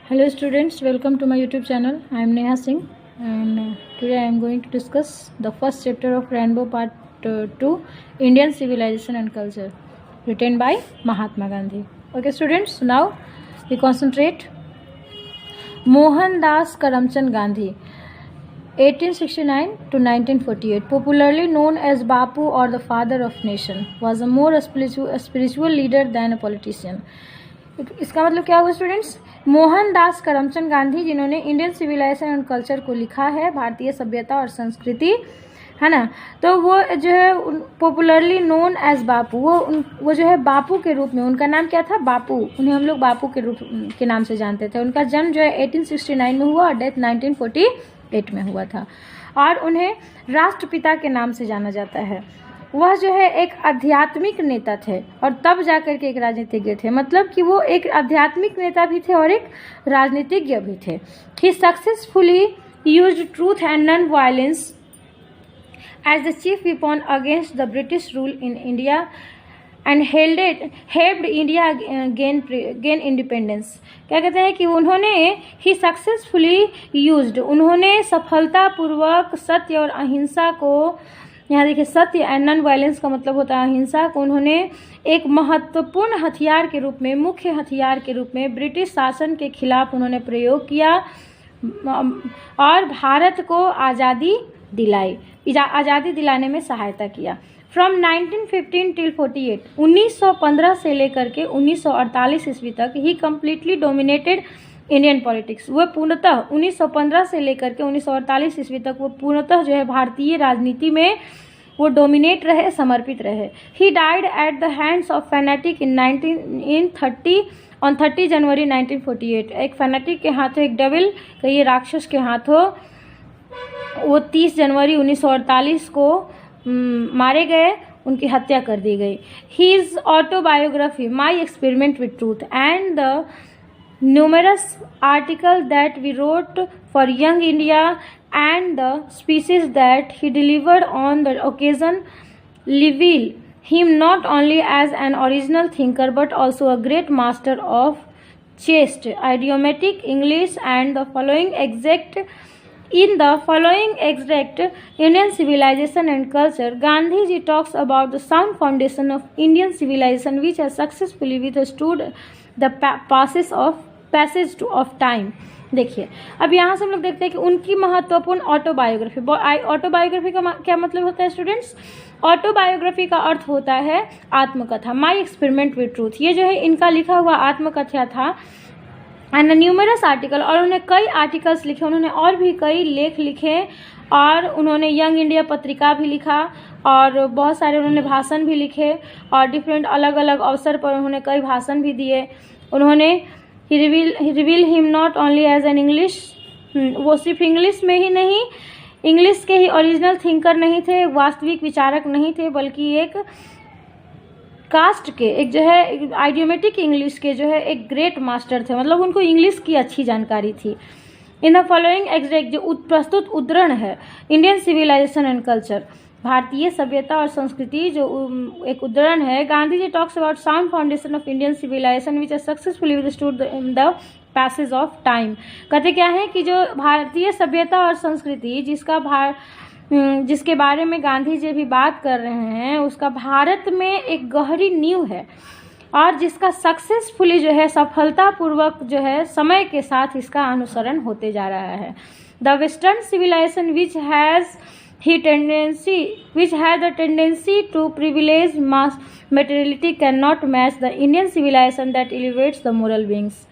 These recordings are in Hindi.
Hello students, welcome to my YouTube channel. I am Neha Singh and today I am going to discuss the first chapter of Rainbow Part 2 Indian Civilization and Culture written by Mahatma Gandhi. Okay students, so now we concentrate. Mohandas Karamchand Gandhi 1869 to 1948, popularly known as Bapu or the father of nation, was a more spiritual leader than a politician. इसका मतलब क्या हुआ स्टूडेंट्स? मोहनदास करमचंद गांधी जिन्होंने इंडियन सिविलाइजेशन एंड कल्चर को लिखा है, भारतीय सभ्यता और संस्कृति, है ना, तो वो जो है पॉपुलरली नोन एज बापू, वो जो है बापू के रूप में, उनका नाम क्या था? बापू। उन्हें हम लोग बापू के रूप के नाम से जानते थे। उनका जन्म जो है 1869 में हुआ और डेथ 1948 में हुआ था और उन्हें राष्ट्रपिता के नाम से जाना जाता है। वह जो है एक आध्यात्मिक नेता थे और तब जाकर के एक राजनीतिज्ञ थे, मतलब कि वो एक आध्यात्मिक नेता भी थे और एक राजनीतिज्ञ भी थे। He successfully used truth and non violence as the chief weapon against the British rule in India and helped India gain independence. क्या कहते हैं कि उन्होंने ही सक्सेसफुली यूज्ड, उन्होंने सफलतापूर्वक सत्य और अहिंसा को, यहाँ देखिए सत्य एंड नॉन वायलेंस का मतलब होता है अहिंसा को, उन्होंने एक महत्वपूर्ण हथियार के रूप में, मुख्य हथियार के रूप में ब्रिटिश शासन के खिलाफ उन्होंने प्रयोग किया और भारत को आज़ादी दिलाई, आज़ादी दिलाने में सहायता किया। फ्रॉम 1915 टिल 48, 1915 से लेकर के 1948 ईस्वी तक ही कम्प्लीटली डोमिनेटेड इंडियन पॉलिटिक्स। वह पूर्णतः 1915 से लेकर के 1948 ईस्वी तक वो पूर्णतः जो है भारतीय राजनीति में वो डोमिनेट रहे, समर्पित रहे। He died at the hands of fanatic on 30 जनवरी 1948। एक फैनेटिक के हाथों, एक डेविल कहिए राक्षस के हाथों, वो 30 जनवरी 1948 को मारे गए, उनकी हत्या कर दी गई। His autobiography my experiment with truth and the numerous articles that we wrote for Young India and the speeches that he delivered on the occasion reveal him not only as an original thinker but also a great master of chaste idiomatic English. And the following extract Indian civilization and culture, Gandhi ji talks about the sound foundation of Indian civilization which has successfully withstood the passage of time। देखिए अब यहाँ से हम लोग देखते हैं कि उनकी महत्वपूर्ण ऑटोबायोग्राफी। ऑटोबायोग्राफी का क्या मतलब होता है स्टूडेंट्स? ऑटोबायोग्राफी का अर्थ होता है आत्मकथा। माई एक्सपेरिमेंट विद ट्रूथ, ये जो है इनका लिखा हुआ आत्मकथा था। एंड न्यूमरस आर्टिकल, और उन्होंने कई आर्टिकल्स लिखे, उन्होंने और भी कई लेख लिखे और उन्होंने यंग इंडिया पत्रिका भी लिखा और बहुत सारे उन्होंने भाषण भी लिखे और डिफरेंट अलग अलग अवसर पर उन्होंने कई भाषण भी दिए। उन्होंने he reveal him not only as an English, वो सिर्फ इंग्लिश में ही नहीं, इंग्लिश के ही ओरिजिनल थिंकर नहीं थे, वास्तविक विचारक नहीं थे, बल्कि एक कास्ट के, एक जो है आइडियोमेटिक इंग्लिश के जो है एक ग्रेट मास्टर थे, मतलब उनको इंग्लिश की अच्छी जानकारी थी। इन द फॉलोइंग एग्जैक्ट जो प्रस्तुत उद्धरण है इंडियन सिविलाइजेशन एंड कल्चर, भारतीय सभ्यता और संस्कृति, जो एक उद्धरण है। Gandhi ji talks about sound foundation of Indian civilisation which has successfully withstood the passage of time. कहते क्या है कि जो भारतीय सभ्यता और संस्कृति जिसके बारे में गांधी जी भी बात कर रहे हैं, उसका भारत में एक गहरी नींव है और जिसका सक्सेसफुली जो है सफलतापूर्वक जो है समय के साथ इसका अनुसरण होते जा रहा है। The western civilization which had the tendency to privilege mass materiality cannot match the Indian civilization that elevates the moral beings।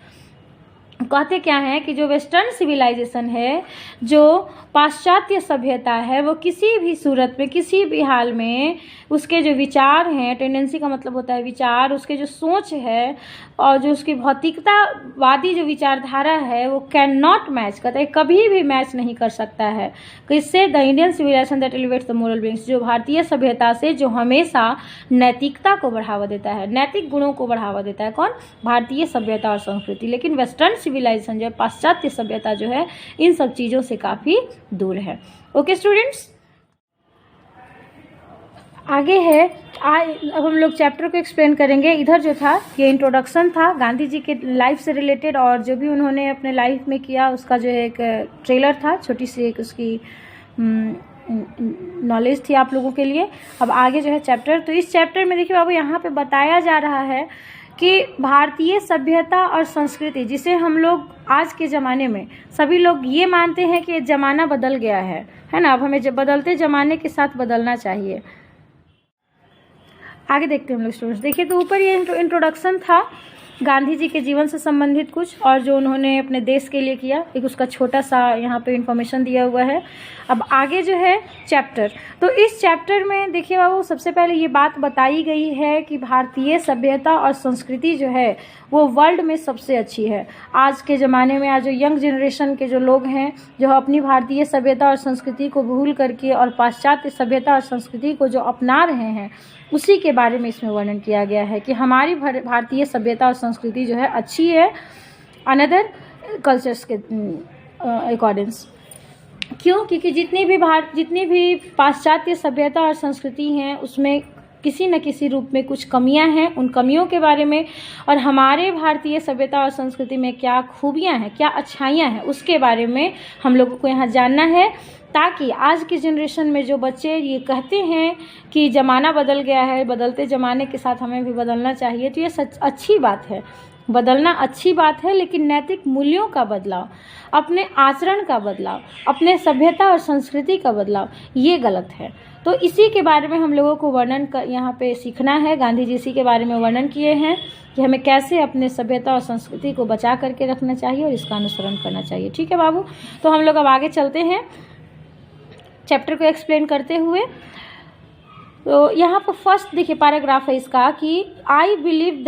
कहते क्या है कि जो वेस्टर्न सिविलाइजेशन है, जो पाश्चात्य सभ्यता है, वो किसी भी सूरत में, किसी भी हाल में उसके जो विचार हैं, टेंडेंसी का मतलब होता है विचार, उसके जो सोच है और जो उसकी भौतिकतावादी जो विचारधारा है, वो कैन नॉट मैच, कहते हैं कभी भी मैच नहीं कर सकता है किससे? The Indian civilization that elevates the moral beings, जो भारतीय सभ्यता से जो हमेशा नैतिकता को बढ़ावा देता है, नैतिक गुणों को बढ़ावा देता है। कौन? भारतीय सभ्यता और संस्कृति। लेकिन वेस्टर्न सिविलाइजेशन जो है, पाश्चात्य सभ्यता जो है, इन सब चीज़ों से काफ़ी दूर है। ओके स्टूडेंट्स, आगे है, अब हम लोग चैप्टर को एक्सप्लेन करेंगे। इधर जो था ये इंट्रोडक्शन था गांधी जी के लाइफ से रिलेटेड, और जो भी उन्होंने अपने लाइफ में किया उसका जो एक ट्रेलर था, छोटी सी एक उसकी नॉलेज थी आप लोगों के लिए। अब आगे जो है चैप्टर, तो इस चैप्टर में देखिए बाबू यहाँ पे बताया जा रहा है कि भारतीय सभ्यता और संस्कृति, जिसे हम लोग आज के ज़माने में सभी लोग ये मानते हैं कि ज़माना बदल गया है ना, अब हमें बदलते ज़माने के साथ बदलना चाहिए। आगे देखते हैं हम लोग स्टूडेंट्स। देखिए तो ऊपर ये इंट्रोडक्शन था गांधी जी के जीवन से संबंधित कुछ, और जो उन्होंने अपने देश के लिए किया, एक उसका छोटा सा यहाँ पे इन्फॉर्मेशन दिया हुआ है। अब आगे जो है चैप्टर, तो इस चैप्टर में देखिए बाबू सबसे पहले ये बात बताई गई है कि भारतीय सभ्यता और संस्कृति जो है वो वर्ल्ड में सबसे अच्छी है। आज के ज़माने में आज जो यंग जनरेशन के जो लोग हैं, जो अपनी भारतीय सभ्यता और संस्कृति को भूल करके और पाश्चात्य सभ्यता और संस्कृति को जो अपना रहे हैं, उसी के बारे में इसमें वर्णन किया गया है कि हमारी भारतीय सभ्यता और संस्कृति जो है अच्छी है अनदर कल्चर्स के अकॉर्डिंग्स। क्यों? क्योंकि जितनी भी पाश्चात्य सभ्यता और संस्कृति हैं उसमें किसी न किसी रूप में कुछ कमियां हैं, उन कमियों के बारे में, और हमारे भारतीय सभ्यता और संस्कृति में क्या खूबियां हैं, क्या अच्छाइयां हैं, उसके बारे में हम लोगों को यहाँ जानना है, ताकि आज की जनरेशन में जो बच्चे ये कहते हैं कि ज़माना बदल गया है, बदलते ज़माने के साथ हमें भी बदलना चाहिए, तो ये सच अच्छी बात है, बदलना अच्छी बात है, लेकिन नैतिक मूल्यों का बदलाव, अपने आचरण का बदलाव, अपने सभ्यता और संस्कृति का बदलाव, ये गलत है। तो इसी के बारे में हम लोगों को वर्णन कर यहाँ पे सीखना है। गांधी जी इसी के बारे में वर्णन किए हैं कि हमें कैसे अपने सभ्यता और संस्कृति को बचा करके रखना चाहिए और इसका अनुसरण करना चाहिए। ठीक है बाबू, तो हम लोग अब आगे चलते हैं चैप्टर को एक्सप्लेन करते हुए। तो यहाँ पर फर्स्ट देखिए पैराग्राफ है इसका कि I believe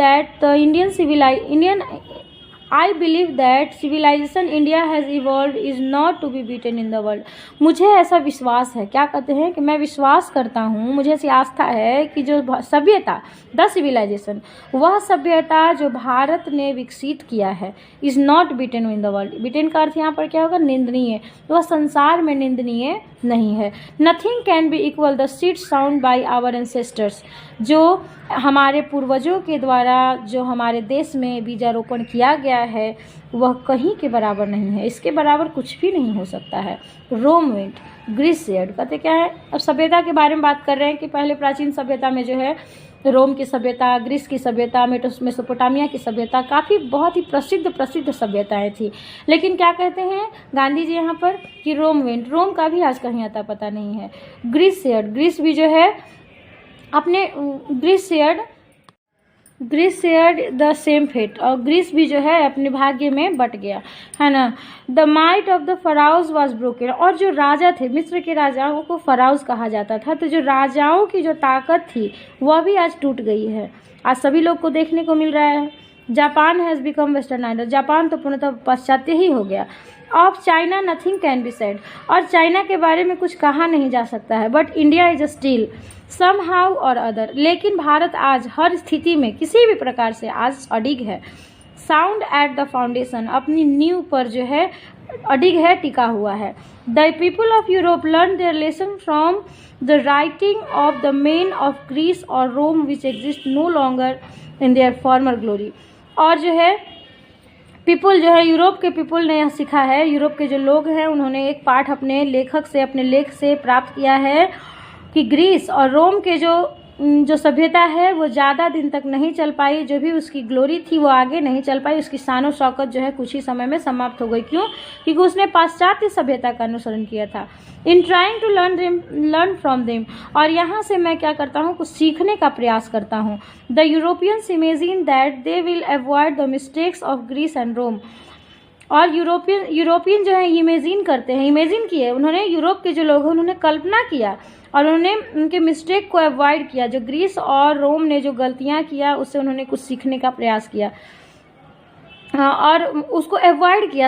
that civilization India has evolve is not to be beaten in the world. मुझे ऐसा विश्वास है, क्या कहते हैं कि मैं विश्वास करता हूँ, मुझे ऐसी आस्था है कि जो सभ्यता, द सिविलाइजेशन, वह सभ्यता जो भारत ने विकसित किया है, is not beaten in the world. Beaten का अर्थ यहाँ पर क्या होगा? निंदनीय। वह संसार में निंदनीय नहीं है। Nothing can be equal the seed sound by our ancestors. जो हमारे पूर्वजों के द्वारा जो हमारे देश में बीजारोपण किया गया है वह कहीं के बराबर नहीं है, इसके बराबर कुछ भी नहीं हो सकता है। रोम वेंट ग्रीस सेड, कहते क्या है? अब सभ्यता के बारे में बात कर रहे हैं कि पहले प्राचीन सभ्यता में जो है रोम की सभ्यता, ग्रीस की सभ्यता, मेसोपोटामिया की सभ्यता, काफ़ी बहुत ही प्रसिद्ध सभ्यताएं थी। लेकिन क्या कहते हैं गांधी जी यहाँ पर कि रोम वेंट, रोम का भी आज कहीं आता पता नहीं है। ग्रीस सेड, ग्रीस भी जो है अपने Greece shared the same fate, और ग्रीस भी जो है अपने भाग्य में बट गया, है ना। The might of the pharaohs was broken, और जो राजा थे, मिस्र के राजाओं को फराउज कहा जाता था, तो जो राजाओं की जो ताकत थी वह भी आज टूट गई है। आज सभी लोग को देखने को मिल रहा है। Japan has become westernised, Japan तो पूर्णतः पाश्चात्य ही हो गया। Of China nothing can be said, और चाइना के बारे में कुछ कहा नहीं जा सकता है। But India is still somehow और अदर, लेकिन भारत आज हर स्थिति में किसी भी प्रकार से आज अडिग है। साउंड एट द फाउंडेशन, अपनी नींव पर जो है अडिग है, टिका हुआ है। The people of Europe learn their lesson from the writing of the men of Greece और Rome which exist no longer in their former glory. और जो है पीपल जो है, यूरोप के पीपल ने यह सीखा है, यूरोप के जो लोग हैं उन्होंने एक पाठ अपने लेखक से, अपने लेख से प्राप्त किया है कि ग्रीस और रोम के जो सभ्यता है वो ज़्यादा दिन तक नहीं चल पाई, जो भी उसकी ग्लोरी थी वो आगे नहीं चल पाई, उसकी शान और शौकत जो है कुछ ही समय में समाप्त हो गई। क्यों? क्योंकि उसने पाश्चात्य सभ्यता का अनुसरण किया था। In trying to learn from them, और यहाँ से मैं क्या करता हूँ, कुछ सीखने का प्रयास करता हूँ। The Europeans imagine that they will avoid the mistakes of Greece and Rome, और यूरोपियन जो है इमेजिन करते हैं, इमेजिन किए उन्होंने, यूरोप के जो लोग हैं उन्होंने कल्पना किया और उन्होंने उनके मिस्टेक को अवॉइड किया। जो ग्रीस और रोम ने जो गलतियां किया उससे उन्होंने कुछ सीखने का प्रयास किया। और उसको अवॉइड किया।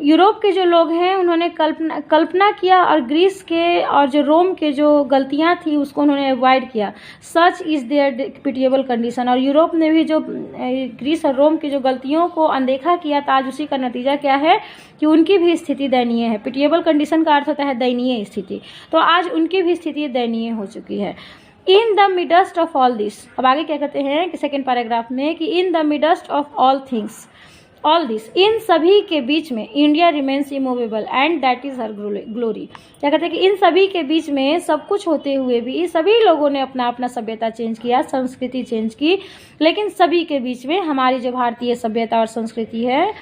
यूरोप के जो लोग हैं उन्होंने कल्पना किया और ग्रीस के और जो रोम के जो गलतियां थी उसको उन्होंने अवॉइड किया। Such is their pitiable condition. और यूरोप ने भी जो ग्रीस और रोम की जो गलतियों को अनदेखा किया था, आज उसी का नतीजा क्या है कि उनकी भी स्थिति दयनीय है। पिटिएबल कंडीशन का अर्थ होता है दयनीय स्थिति, तो आज उनकी भी स्थिति दयनीय हो चुकी है। इन the midst of all this, अब आगे क्या कहते हैं कि सेकेंड पैराग्राफ में कि in the midst of all things, all this, इन सभी के बीच में India remains immovable and that is her glory. क्या कहते हैं कि इन सभी के बीच में सब कुछ होते हुए भी सभी लोगों ने अपना अपना सभ्यता चेंज किया, संस्कृति चेंज की, लेकिन सभी के बीच में हमारी जो भारतीय सभ्यता और संस्कृति है,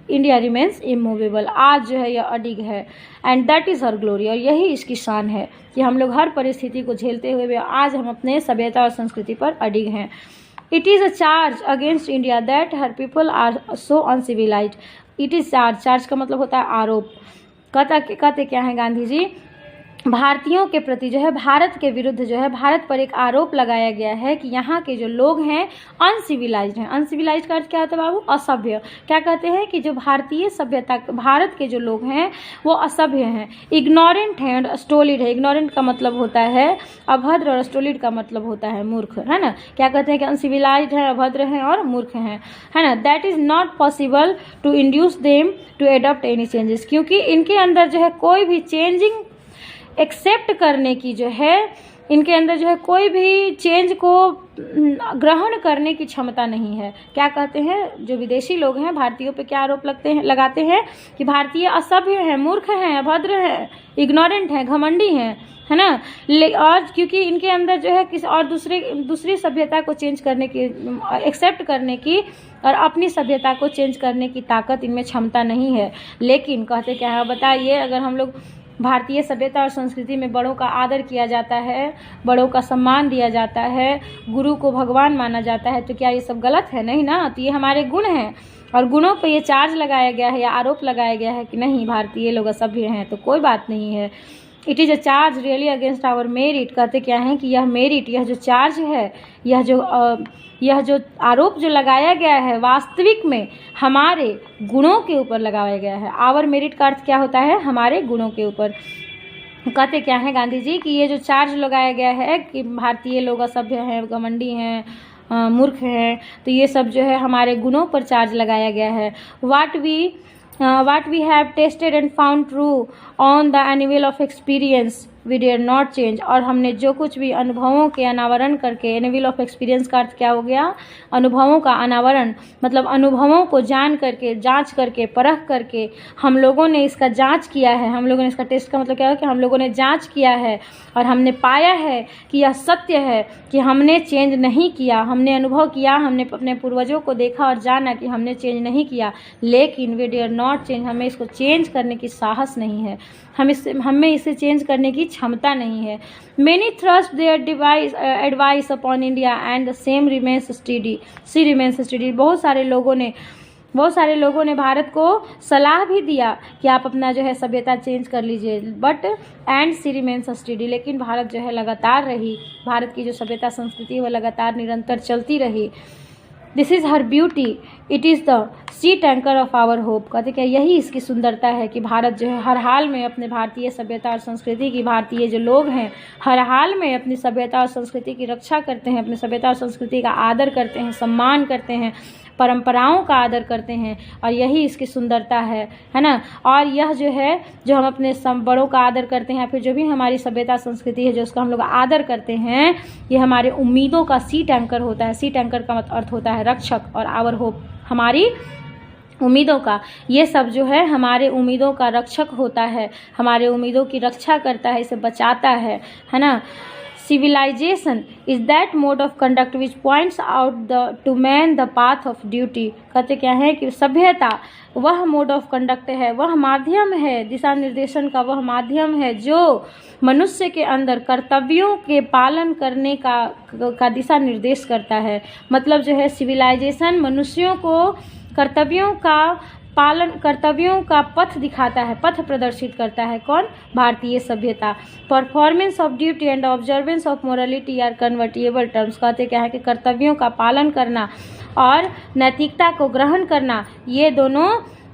इंडिया रिमेन्स इमूवेबल, आज जो है यह अडिग है। And that is her glory, और यही इसकी शान है कि हम लोग हर परिस्थिति को झेलते हुए भी आज हम अपने सभ्यता और संस्कृति पर अडिग हैं। It is a charge against India that her people are so uncivilized. It is charge, charge का मतलब होता है आरोप। कहते क्या है गांधी जी, भारतीयों के प्रति जो है, भारत के विरुद्ध जो है, भारत पर एक आरोप लगाया गया है कि यहाँ के जो लोग हैं अनसिविलाइज्ड हैं। अनसिविलाइज्ड का अर्थ क्या होता है बाबू? असभ्य। क्या कहते हैं कि जो भारतीय सभ्यता, भारत के जो लोग हैं वो असभ्य हैं, इग्नोरेंट हैं और स्टोलिड है। इग्नोरेंट का मतलब होता है अभद्र और स्टोलिड का मतलब होता है मूर्ख, है ना। क्या कहते हैं कि अनसिविलाइज्ड है, अभद्र हैं और मूर्ख हैं, है ना। That is not possible to induce them to adopt any changes, क्योंकि इनके अंदर जो है कोई भी चेंजिंग एक्सेप्ट करने की जो है, इनके अंदर जो है कोई भी चेंज को ग्रहण करने की क्षमता नहीं है। क्या कहते हैं जो विदेशी लोग हैं, भारतीयों पे क्या आरोप लगाते हैं कि भारतीय असभ्य हैं, मूर्ख हैं, अभद्र हैं, इग्नोरेंट हैं, घमंडी हैं, है ना। और क्योंकि इनके अंदर जो है किसी और दूसरी सभ्यता को चेंज करने की, एक्सेप्ट करने की और अपनी सभ्यता को चेंज करने की ताकत इनमें क्षमता नहीं है। लेकिन कहते क्या है, बताइए, अगर हम लोग भारतीय सभ्यता और संस्कृति में बड़ों का आदर किया जाता है, बड़ों का सम्मान दिया जाता है, गुरु को भगवान माना जाता है, तो क्या ये सब गलत है? नहीं ना। तो ये हमारे गुण हैं और गुणों पे ये चार्ज लगाया गया है या आरोप लगाया गया है कि नहीं भारतीय लोग असभ्य हैं, तो कोई बात नहीं है। It is a charge really against our merit. कहते क्या हैं कि यह मेरिट, यह जो चार्ज है, यह जो आरोप जो लगाया गया है वास्तविक में हमारे गुणों के ऊपर लगाया गया है। आवर मेरिट का अर्थ क्या होता है? हमारे गुणों के ऊपर। कहते क्या है गांधी जी कि ये जो चार्ज लगाया गया है कि भारतीय लोग असभ्य हैं, घमंडी हैं, मूर्ख हैं, तो ये सब जो है हमारे गुणों पर चार्ज लगाया गया है। What we have tasted and found true on the anvil of experience we dare not change। और हमने जो कुछ भी अनुभवों के अनावरण करके, एनविल ऑफ एक्सपीरियंस का अर्थ क्या हो गया? अनुभवों का अनावरण, मतलब अनुभवों को जान करके, जांच करके, परख करके हम लोगों ने इसका जांच किया है। हम लोगों ने इसका टेस्ट का मतलब क्या है कि हम लोगों ने जांच किया है और हमने पाया है कि यह सत्य है कि हमने चेंज नहीं किया। हमने अनुभव किया, हमने अपने पूर्वजों को देखा और जाना कि हमने चेंज नहीं किया, लेकिन वी डेयर नॉट चेंज, हमें इसको चेंज करने की साहस नहीं है, हमें इसे चेंज करने की क्षमता नहीं है। Many thrust their advice upon India and the same remains steady. She remains steady। बहुत सारे लोगों ने भारत को सलाह भी दिया कि आप अपना जो है सभ्यता चेंज कर लीजिए, but and see remains study, लेकिन भारत जो है लगातार रही, भारत की जो सभ्यता संस्कृति है वह लगातार निरंतर चलती रही। This is her beauty, it is the sea tanker of our hope. कहते क्या यही इसकी सुंदरता है कि भारत जो है हर हाल में अपने भारतीय सभ्यता और संस्कृति की, भारतीय जो लोग हैं हर हाल में अपनी सभ्यता और संस्कृति की रक्षा करते हैं, अपनी सभ्यता और संस्कृति का आदर करते हैं, सम्मान करते हैं, परंपराओं का आदर करते हैं, और यही इसकी सुंदरता है ना। और यह जो है, जो हम अपने बड़ों का आदर करते हैं या फिर जो भी हमारी सभ्यता संस्कृति है जो उसका हम लोग आदर करते हैं, ये हमारे उम्मीदों का सी टैंकर होता है। सी टैंकर का अर्थ होता है रक्षक, और आवर होप हमारी उम्मीदों का, ये सब जो है हमारे उम्मीदों का रक्षक होता है, हमारे उम्मीदों की रक्षा करता है, इसे बचाता है ना। Civilization is that mode of conduct which points out to man the path of duty। कहते क्या है कि सभ्यता वह मोड ऑफ कंडक्ट है, वह माध्यम है, दिशा निर्देशन का वह माध्यम है जो मनुष्य के अंदर कर्तव्यों के पालन करने का दिशा निर्देश करता है। मतलब जो है सिविलाइजेशन मनुष्यों को कर्तव्यों का पालन कर्तव्यों का पथ दिखाता है, पथ प्रदर्शित करता है। कौन? भारतीय सभ्यता। Performance of duty and observance of morality are convertible terms. कहते क्या है कि कर्तव्यों का पालन करना और नैतिकता को ग्रहण करना, ये दोनों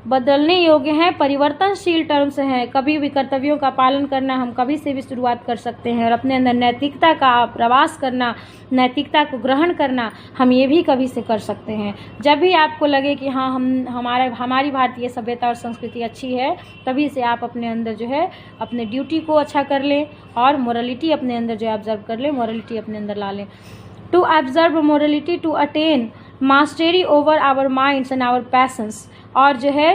बदलने योग्य हैं, परिवर्तनशील टर्म्स हैं। कभी भी कर्तव्यों का पालन करना हम कभी से भी शुरुआत कर सकते हैं, और अपने अंदर नैतिकता का प्रवास करना, नैतिकता को ग्रहण करना, हम ये भी कभी से कर सकते हैं। जब भी आपको लगे कि हाँ हमारी भारतीय सभ्यता और संस्कृति अच्छी है, तभी से आप अपने अंदर जो है अपने ड्यूटी को अच्छा कर लें और मोरालिटी अपने अंदर जो है ऑब्जर्व कर लें, मोरालिटी अपने अंदर ला लें। To observe morality to attain mastery over our minds and our passions. और जो है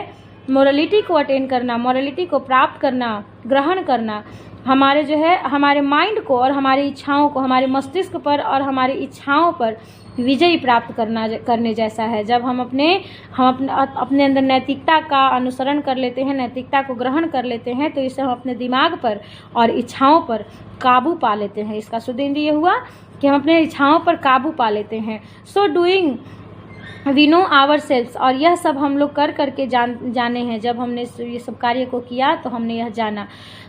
मोरालिटी को अटेन करना, मोरालिटी को प्राप्त करना, ग्रहण करना, हमारे जो है हमारे माइंड को और हमारी इच्छाओं को, हमारे मस्तिष्क पर और हमारी इच्छाओं पर विजय प्राप्त करने जैसा है। जब हम अपने अंदर नैतिकता का अनुसरण कर लेते हैं, नैतिकता को ग्रहण कर लेते हैं, तो इससे हम अपने दिमाग पर और इच्छाओं पर काबू पा लेते हैं। इसका शुद्ध ये हुआ कि हम अपने इच्छाओं पर काबू पा लेते हैं। So doing we know our selves. और यह सब हम लोग कर करके जाने हैं। जब हमने ये सब कार्य को किया तो हमने यह जाना।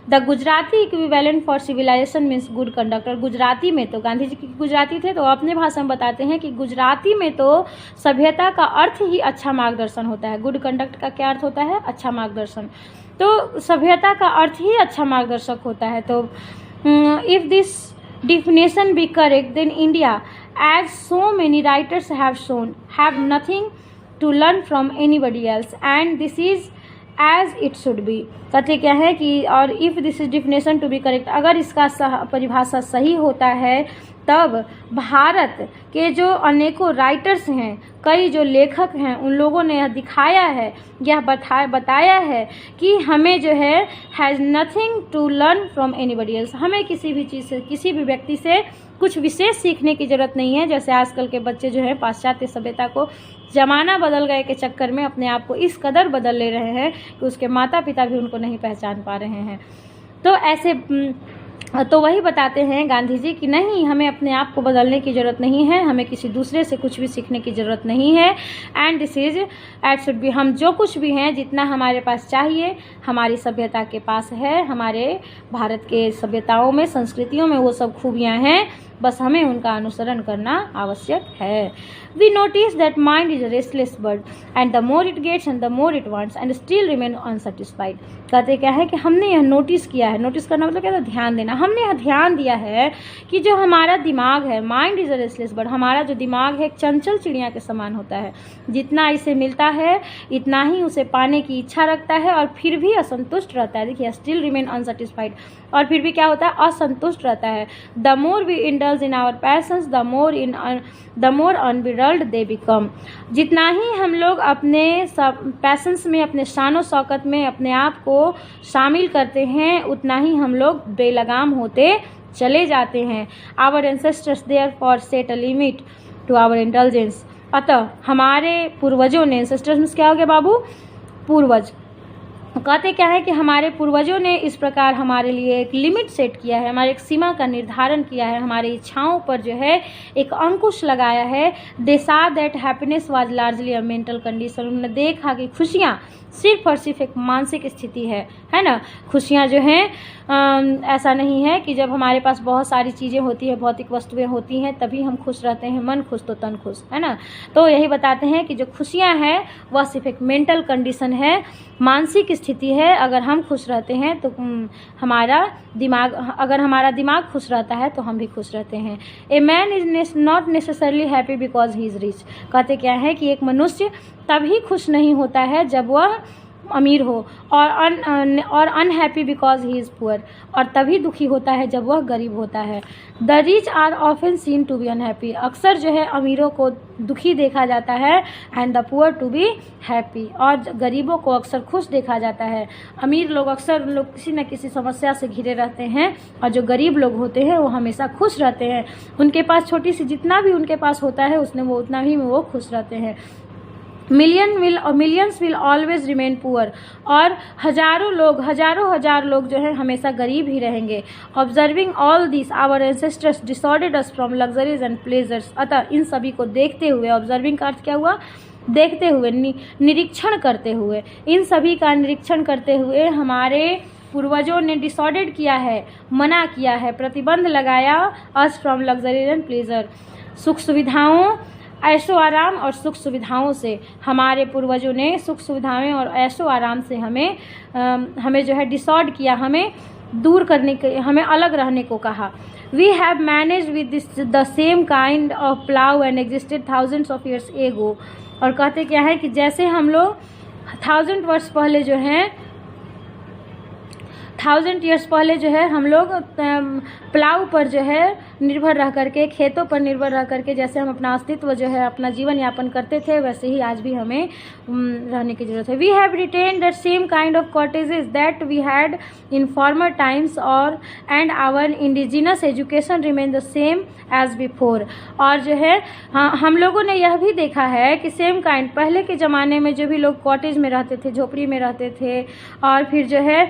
The Gujarati equivalent for civilization means good conduct. और गुजराती में तो गांधी जी की गुजराती थे, तो अपने भाषा में बताते हैं कि गुजराती में तो सभ्यता का अर्थ ही अच्छा मार्गदर्शन होता है। गुड कंडक्ट का क्या अर्थ होता है? अच्छा मार्गदर्शन। तो सभ्यता का अर्थ ही अच्छा मार्गदर्शक होता है। तो if this definition be correct, then India, as so many writers have shown, have nothing to learn from anybody else, and this is as it should be। कहते क्या है कि और if this is definition to be correct, अगर इसका परिभाषा सही होता है, तब भारत के जो अनेकों राइटर्स हैं, कई जो लेखक हैं, उन लोगों ने यह दिखाया है, यह बताया है कि हमें जो है has nothing to learn from anybody else. हमें किसी भी चीज़ से, किसी भी व्यक्ति से कुछ विशेष सीखने की ज़रूरत नहीं है। जैसे आजकल के बच्चे जो हैं पाश्चात्य सभ्यता को, ज़माना बदल गए के चक्कर में अपने आप को इस कदर बदल ले रहे हैं कि उसके माता पिता भी उनको नहीं पहचान पा रहे हैं। तो ऐसे तो वही बताते हैं गांधी जी कि नहीं, हमें अपने आप को बदलने की ज़रूरत नहीं है, हमें किसी दूसरे से कुछ भी सीखने की ज़रूरत नहीं है। And this is at should be, हम जो कुछ भी हैं, जितना हमारे पास चाहिए, हमारी सभ्यता के पास है, हमारे भारत के सभ्यताओं में, संस्कृतियों में वो सब खूबियाँ हैं, बस हमें उनका अनुसरण करना आवश्यक है। We notice that mind is a restless bird and the more it gets and the more it wants and still remain unsatisfied. कहते क्या है कि हमने यह नोटिस किया है, नोटिस करना मतलब क्या था? ध्यान देना। हमने यह ध्यान दिया है कि जो हमारा दिमाग है, mind is a restless bird, हमारा जो दिमाग है एक चंचल चिड़िया के समान होता है। जितना इसे मिलता है इतना ही उसे पाने की इच्छा रखता है और फिर भी असंतुष्ट रहता है। देखिए, स्टिल रिमेन अनसेटिस्फाइड, और फिर भी क्या होता है? असंतुष्ट रहता है। The more we indulge in our passions the more unbridled they become. जितना ही हम लोग अपने पैशंस में, अपने शानो शौकत में अपने आप को शामिल करते हैं, उतना ही हम लोग बेलगाम होते चले जाते हैं। Our ancestors therefore set a limit to our intelligence. अतः हमारे पूर्वजों ने, एंसेस्टर्स क्या हो गया बाबू? पूर्वज। कहते क्या है कि हमारे पूर्वजों ने इस प्रकार हमारे लिए एक लिमिट सेट किया है, हमारे एक सीमा का निर्धारण किया है, हमारी इच्छाओं पर जो है एक अंकुश लगाया है। दे सा that happiness was largely a mental condition. उन्होंने देखा कि खुशियाँ सिर्फ और सिर्फ एक मानसिक स्थिति है ना। खुशियाँ जो हैं ऐसा नहीं है कि जब हमारे पास बहुत सारी चीज़ें होती हैं, भौतिक वस्तुएं होती हैं, तभी हम खुश रहते हैं। मन खुश तो तन खुश, है ना। तो यही बताते हैं कि जो खुशियाँ हैं वह सिर्फ एक मेंटल कंडीशन है, मानसिक स्थिति है। अगर हम खुश रहते हैं तो अगर हमारा दिमाग खुश रहता है तो हम भी खुश रहते हैं। A man is not necessarily happy because he is rich. कहते क्या है कि एक मनुष्य तभी खुश नहीं होता है जब वह अमीर हो, और unhappy because he is poor, और तभी दुखी होता है जब वह गरीब होता है। The rich are often seen to be unhappy. अक्सर जो है अमीरों को दुखी देखा जाता है, and the poor to be happy, और गरीबों को अक्सर खुश देखा जाता है। अमीर लोग अक्सर किसी न किसी समस्या से घिरे रहते हैं, और जो गरीब लोग होते हैं वो हमेशा खुश रहते हैं। उनके पास छोटी सी जितना भी उनके पास होता है उसने वो उतना ही में वो खुश रहते हैं। millions will always remain poor, और हजारों हजार लोग जो है हमेशा गरीब ही रहेंगे. Observing all these, our ancestors dissuaded us from luxuries and pleasures. अतः इन सभी को देखते हुए, ऑब्जर्विंग का अर्थ क्या हुआ, देखते हुए, निरीक्षण करते हुए, इन सभी का निरीक्षण करते हुए हमारे पूर्वजों ने डिसऑर्डर्ड किया है, मना किया है, प्रतिबंध लगाया us from luxuries and pleasure, सुख सुविधाओं, ऐशो आराम और सुख सुविधाओं से. हमारे पूर्वजों ने सुख सुविधाएं और ऐशो आराम से हमें जो है डिसऑर्ड किया, हमें दूर करने के, हमें अलग रहने को कहा. We have managed with the same kind of plow and existed thousands of years ago. और कहते क्या है कि जैसे हम लोग 1000 वर्ष पहले जो है, 1000 years पहले जो है हम लोग प्लाव पर जो है निर्भर रह करके, खेतों पर निर्भर रह करके जैसे हम अपना अस्तित्व जो है, अपना जीवन यापन करते थे, वैसे ही आज भी हमें रहने की ज़रूरत है. We have retained that same kind of cottages that we had in former times और and our indigenous education remain the same as before. और जो है हम लोगों ने यह भी देखा है कि सेम काइंड, पहले के ज़माने में जो भी लोग कॉटेज में रहते थे, झोपड़ी में रहते थे, और फिर जो है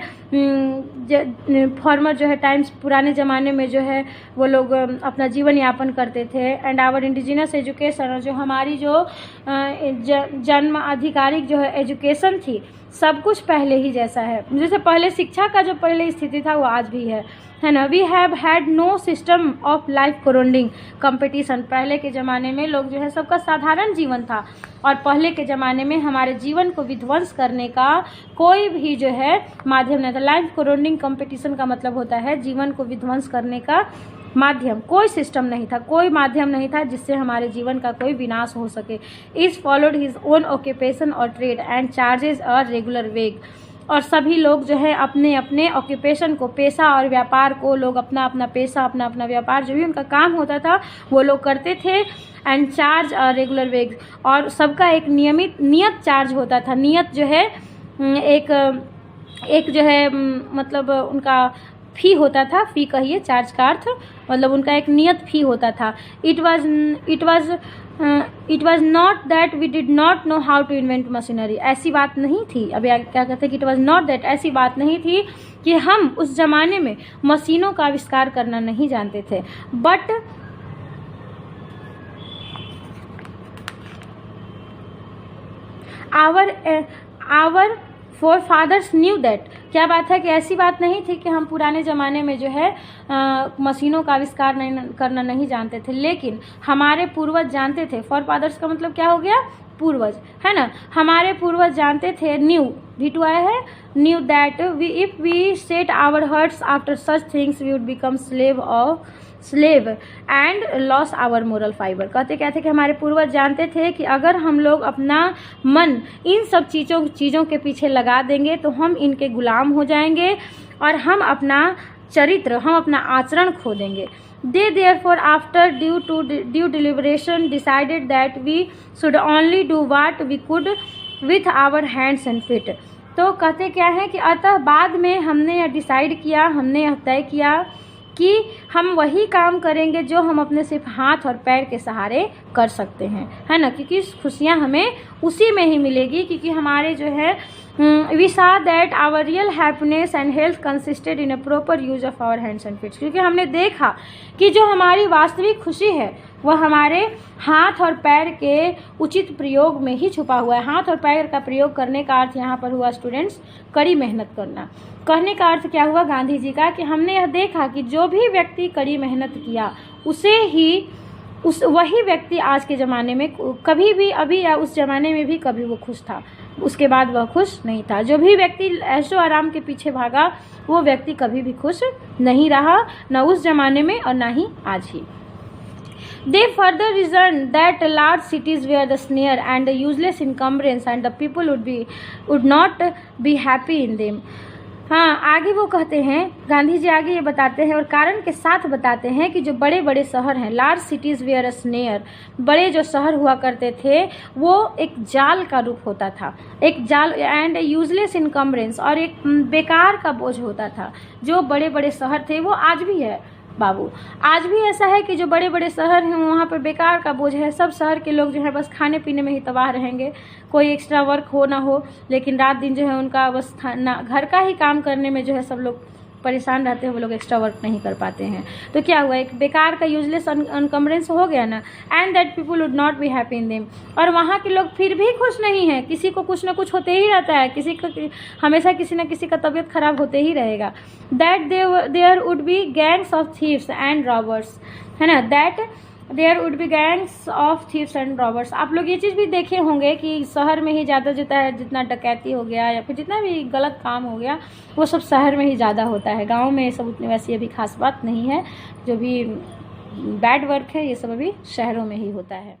फॉर्मर जो है टाइम्स, पुराने ज़माने में जो है वो लोग अपना जीवन यापन करते थे. एंड आवर इंडिजिनस एजुकेशन, और जो हमारी जो जन्म आधिकारिक जो है एजुकेशन थी, सब कुछ पहले ही जैसा है. जैसे पहले शिक्षा का जो पहले स्थिति था वो आज भी है ना. We have had no system of life corroding competition. पहले के ज़माने में लोग जो है सबका साधारण जीवन था, और पहले के ज़माने में हमारे जीवन को विध्वंस करने का कोई भी जो है माध्यम नहीं था. लाइफ करोंडिंग कंपटीशन का मतलब होता है जीवन को विध्वंस करने का माध्यम. कोई सिस्टम नहीं था, कोई माध्यम नहीं था जिससे हमारे जीवन का कोई विनाश हो सके. Is followed his own occupation और trade and charges a regular wage. और सभी लोग जो है अपने अपने ऑक्यूपेशन को, पेशा और व्यापार को, लोग अपना अपना पेशा, अपना अपना व्यापार, जो भी उनका काम होता था वो लोग करते थे. एंड चार्ज रेगुलर वेग, और सबका एक नियत चार्ज होता था. नियत जो है एक जो है मतलब उनका फी होता था. फी कहिए, चार्ज का अर्थ मतलब उनका एक नियत फी होता था. It was not that we did not know how to invent machinery. ऐसी बात नहीं थी, अभी क्या कहते हैं कि इट वॉज नॉट दैट, ऐसी बात नहीं थी कि हम उस जमाने में मशीनों का आविष्कार करना नहीं जानते थे. But our forefathers knew that. क्या बात है कि ऐसी बात नहीं थी कि हम पुराने ज़माने में जो है मशीनों का आविष्कार करना नहीं जानते थे, लेकिन हमारे पूर्वज जानते थे. फोरफादर्स का मतलब क्या हो गया, पूर्वज, है ना. हमारे पूर्वज जानते थे, न्यू भी टू आया है, knew that if we set our hearts after such things we would become slave and lose our moral fibre. कहते क्या थे कि हमारे पूर्वज जानते थे कि अगर हम लोग अपना मन इन सब चीज़ों के पीछे लगा देंगे तो हम इनके गुलाम हो जाएंगे और हम अपना चरित्र, हम अपना आचरण खो देंगे. They therefore, after due deliberation, decided that we should only do what we could with our hands and feet. तो कहते क्या है कि अतः बाद में हमने यह डिसाइड किया, हमने यह तय किया कि हम वही काम करेंगे जो हम अपने सिर्फ हाथ और पैर के सहारे कर सकते हैं, है ना. क्योंकि खुशियाँ हमें उसी में ही मिलेगी, क्योंकि हमारे जो है we saw that our real happiness and health consisted in a proper use of our hands and feet. क्योंकि हमने देखा कि जो हमारी वास्तविक खुशी है वह हमारे हाथ और पैर के उचित प्रयोग में ही छुपा हुआ है. हाथ और पैर का प्रयोग करने का अर्थ यहाँ पर हुआ स्टूडेंट्स कड़ी मेहनत करना. कहने का अर्थ क्या हुआ गांधी जी का कि हमने यह देखा कि जो भी व्यक्ति कड़ी मेहनत किया वही व्यक्ति आज के ज़माने में कभी भी, अभी या उस ज़माने में भी कभी वो खुश था, उसके बाद वह खुश नहीं था. जो भी व्यक्ति ऐशो आराम के पीछे भागा वो व्यक्ति कभी भी खुश नहीं रहा, न उस ज़माने में और ना ही आज ही. They further reasoned that large cities were the snare and the useless encumbrance and the people would not be happy in them. हाँ, आगे वो कहते हैं, गांधी जी आगे ये बताते हैं और कारण के साथ बताते हैं कि जो बड़े बड़े शहर हैं, large cities where a snare, बड़े जो शहर हुआ करते थे वो एक जाल का रूप होता था, एक जाल, एंड यूजलेस इनकम्बरेंस, और एक बेकार का बोझ होता था. जो बड़े बड़े शहर थे वो आज भी है, बाबू। आज भी ऐसा है कि जो बड़े बड़े शहर हैं वहाँ पर बेकार का बोझ है, सब शहर के लोग जो है बस खाने पीने में ही तबाह रहेंगे, कोई एक्स्ट्रा वर्क हो ना हो, लेकिन रात दिन जो है उनका बस घर का ही काम करने में जो है सब लोग परेशान रहते हैं, वो लोग एक्स्ट्रा वर्क नहीं कर पाते हैं। तो क्या हुआ, एक बेकार का यूजलेस अनकम्बरेंस हो गया ना, and that people would not be happy in them. और वहाँ के लोग फिर भी खुश नहीं हैं, किसी को कुछ ना कुछ होते ही रहता है, किसी का हमेशा किसी न किसी का तबीयत खराब होते ही रहेगा। That there would be gangs of thieves and robbers, है ना, that there would be gangs of thieves and robbers. आप लोग ये चीज़ भी देखे होंगे कि शहर में ही ज़्यादा होता है, जितना डकैती हो गया या फिर जितना भी गलत काम हो गया वो सब शहर में ही ज़्यादा होता है। गांव में ये सब उतनी वैसी अभी खास बात नहीं है, जो भी बैड वर्क है ये सब अभी शहरों में ही होता है।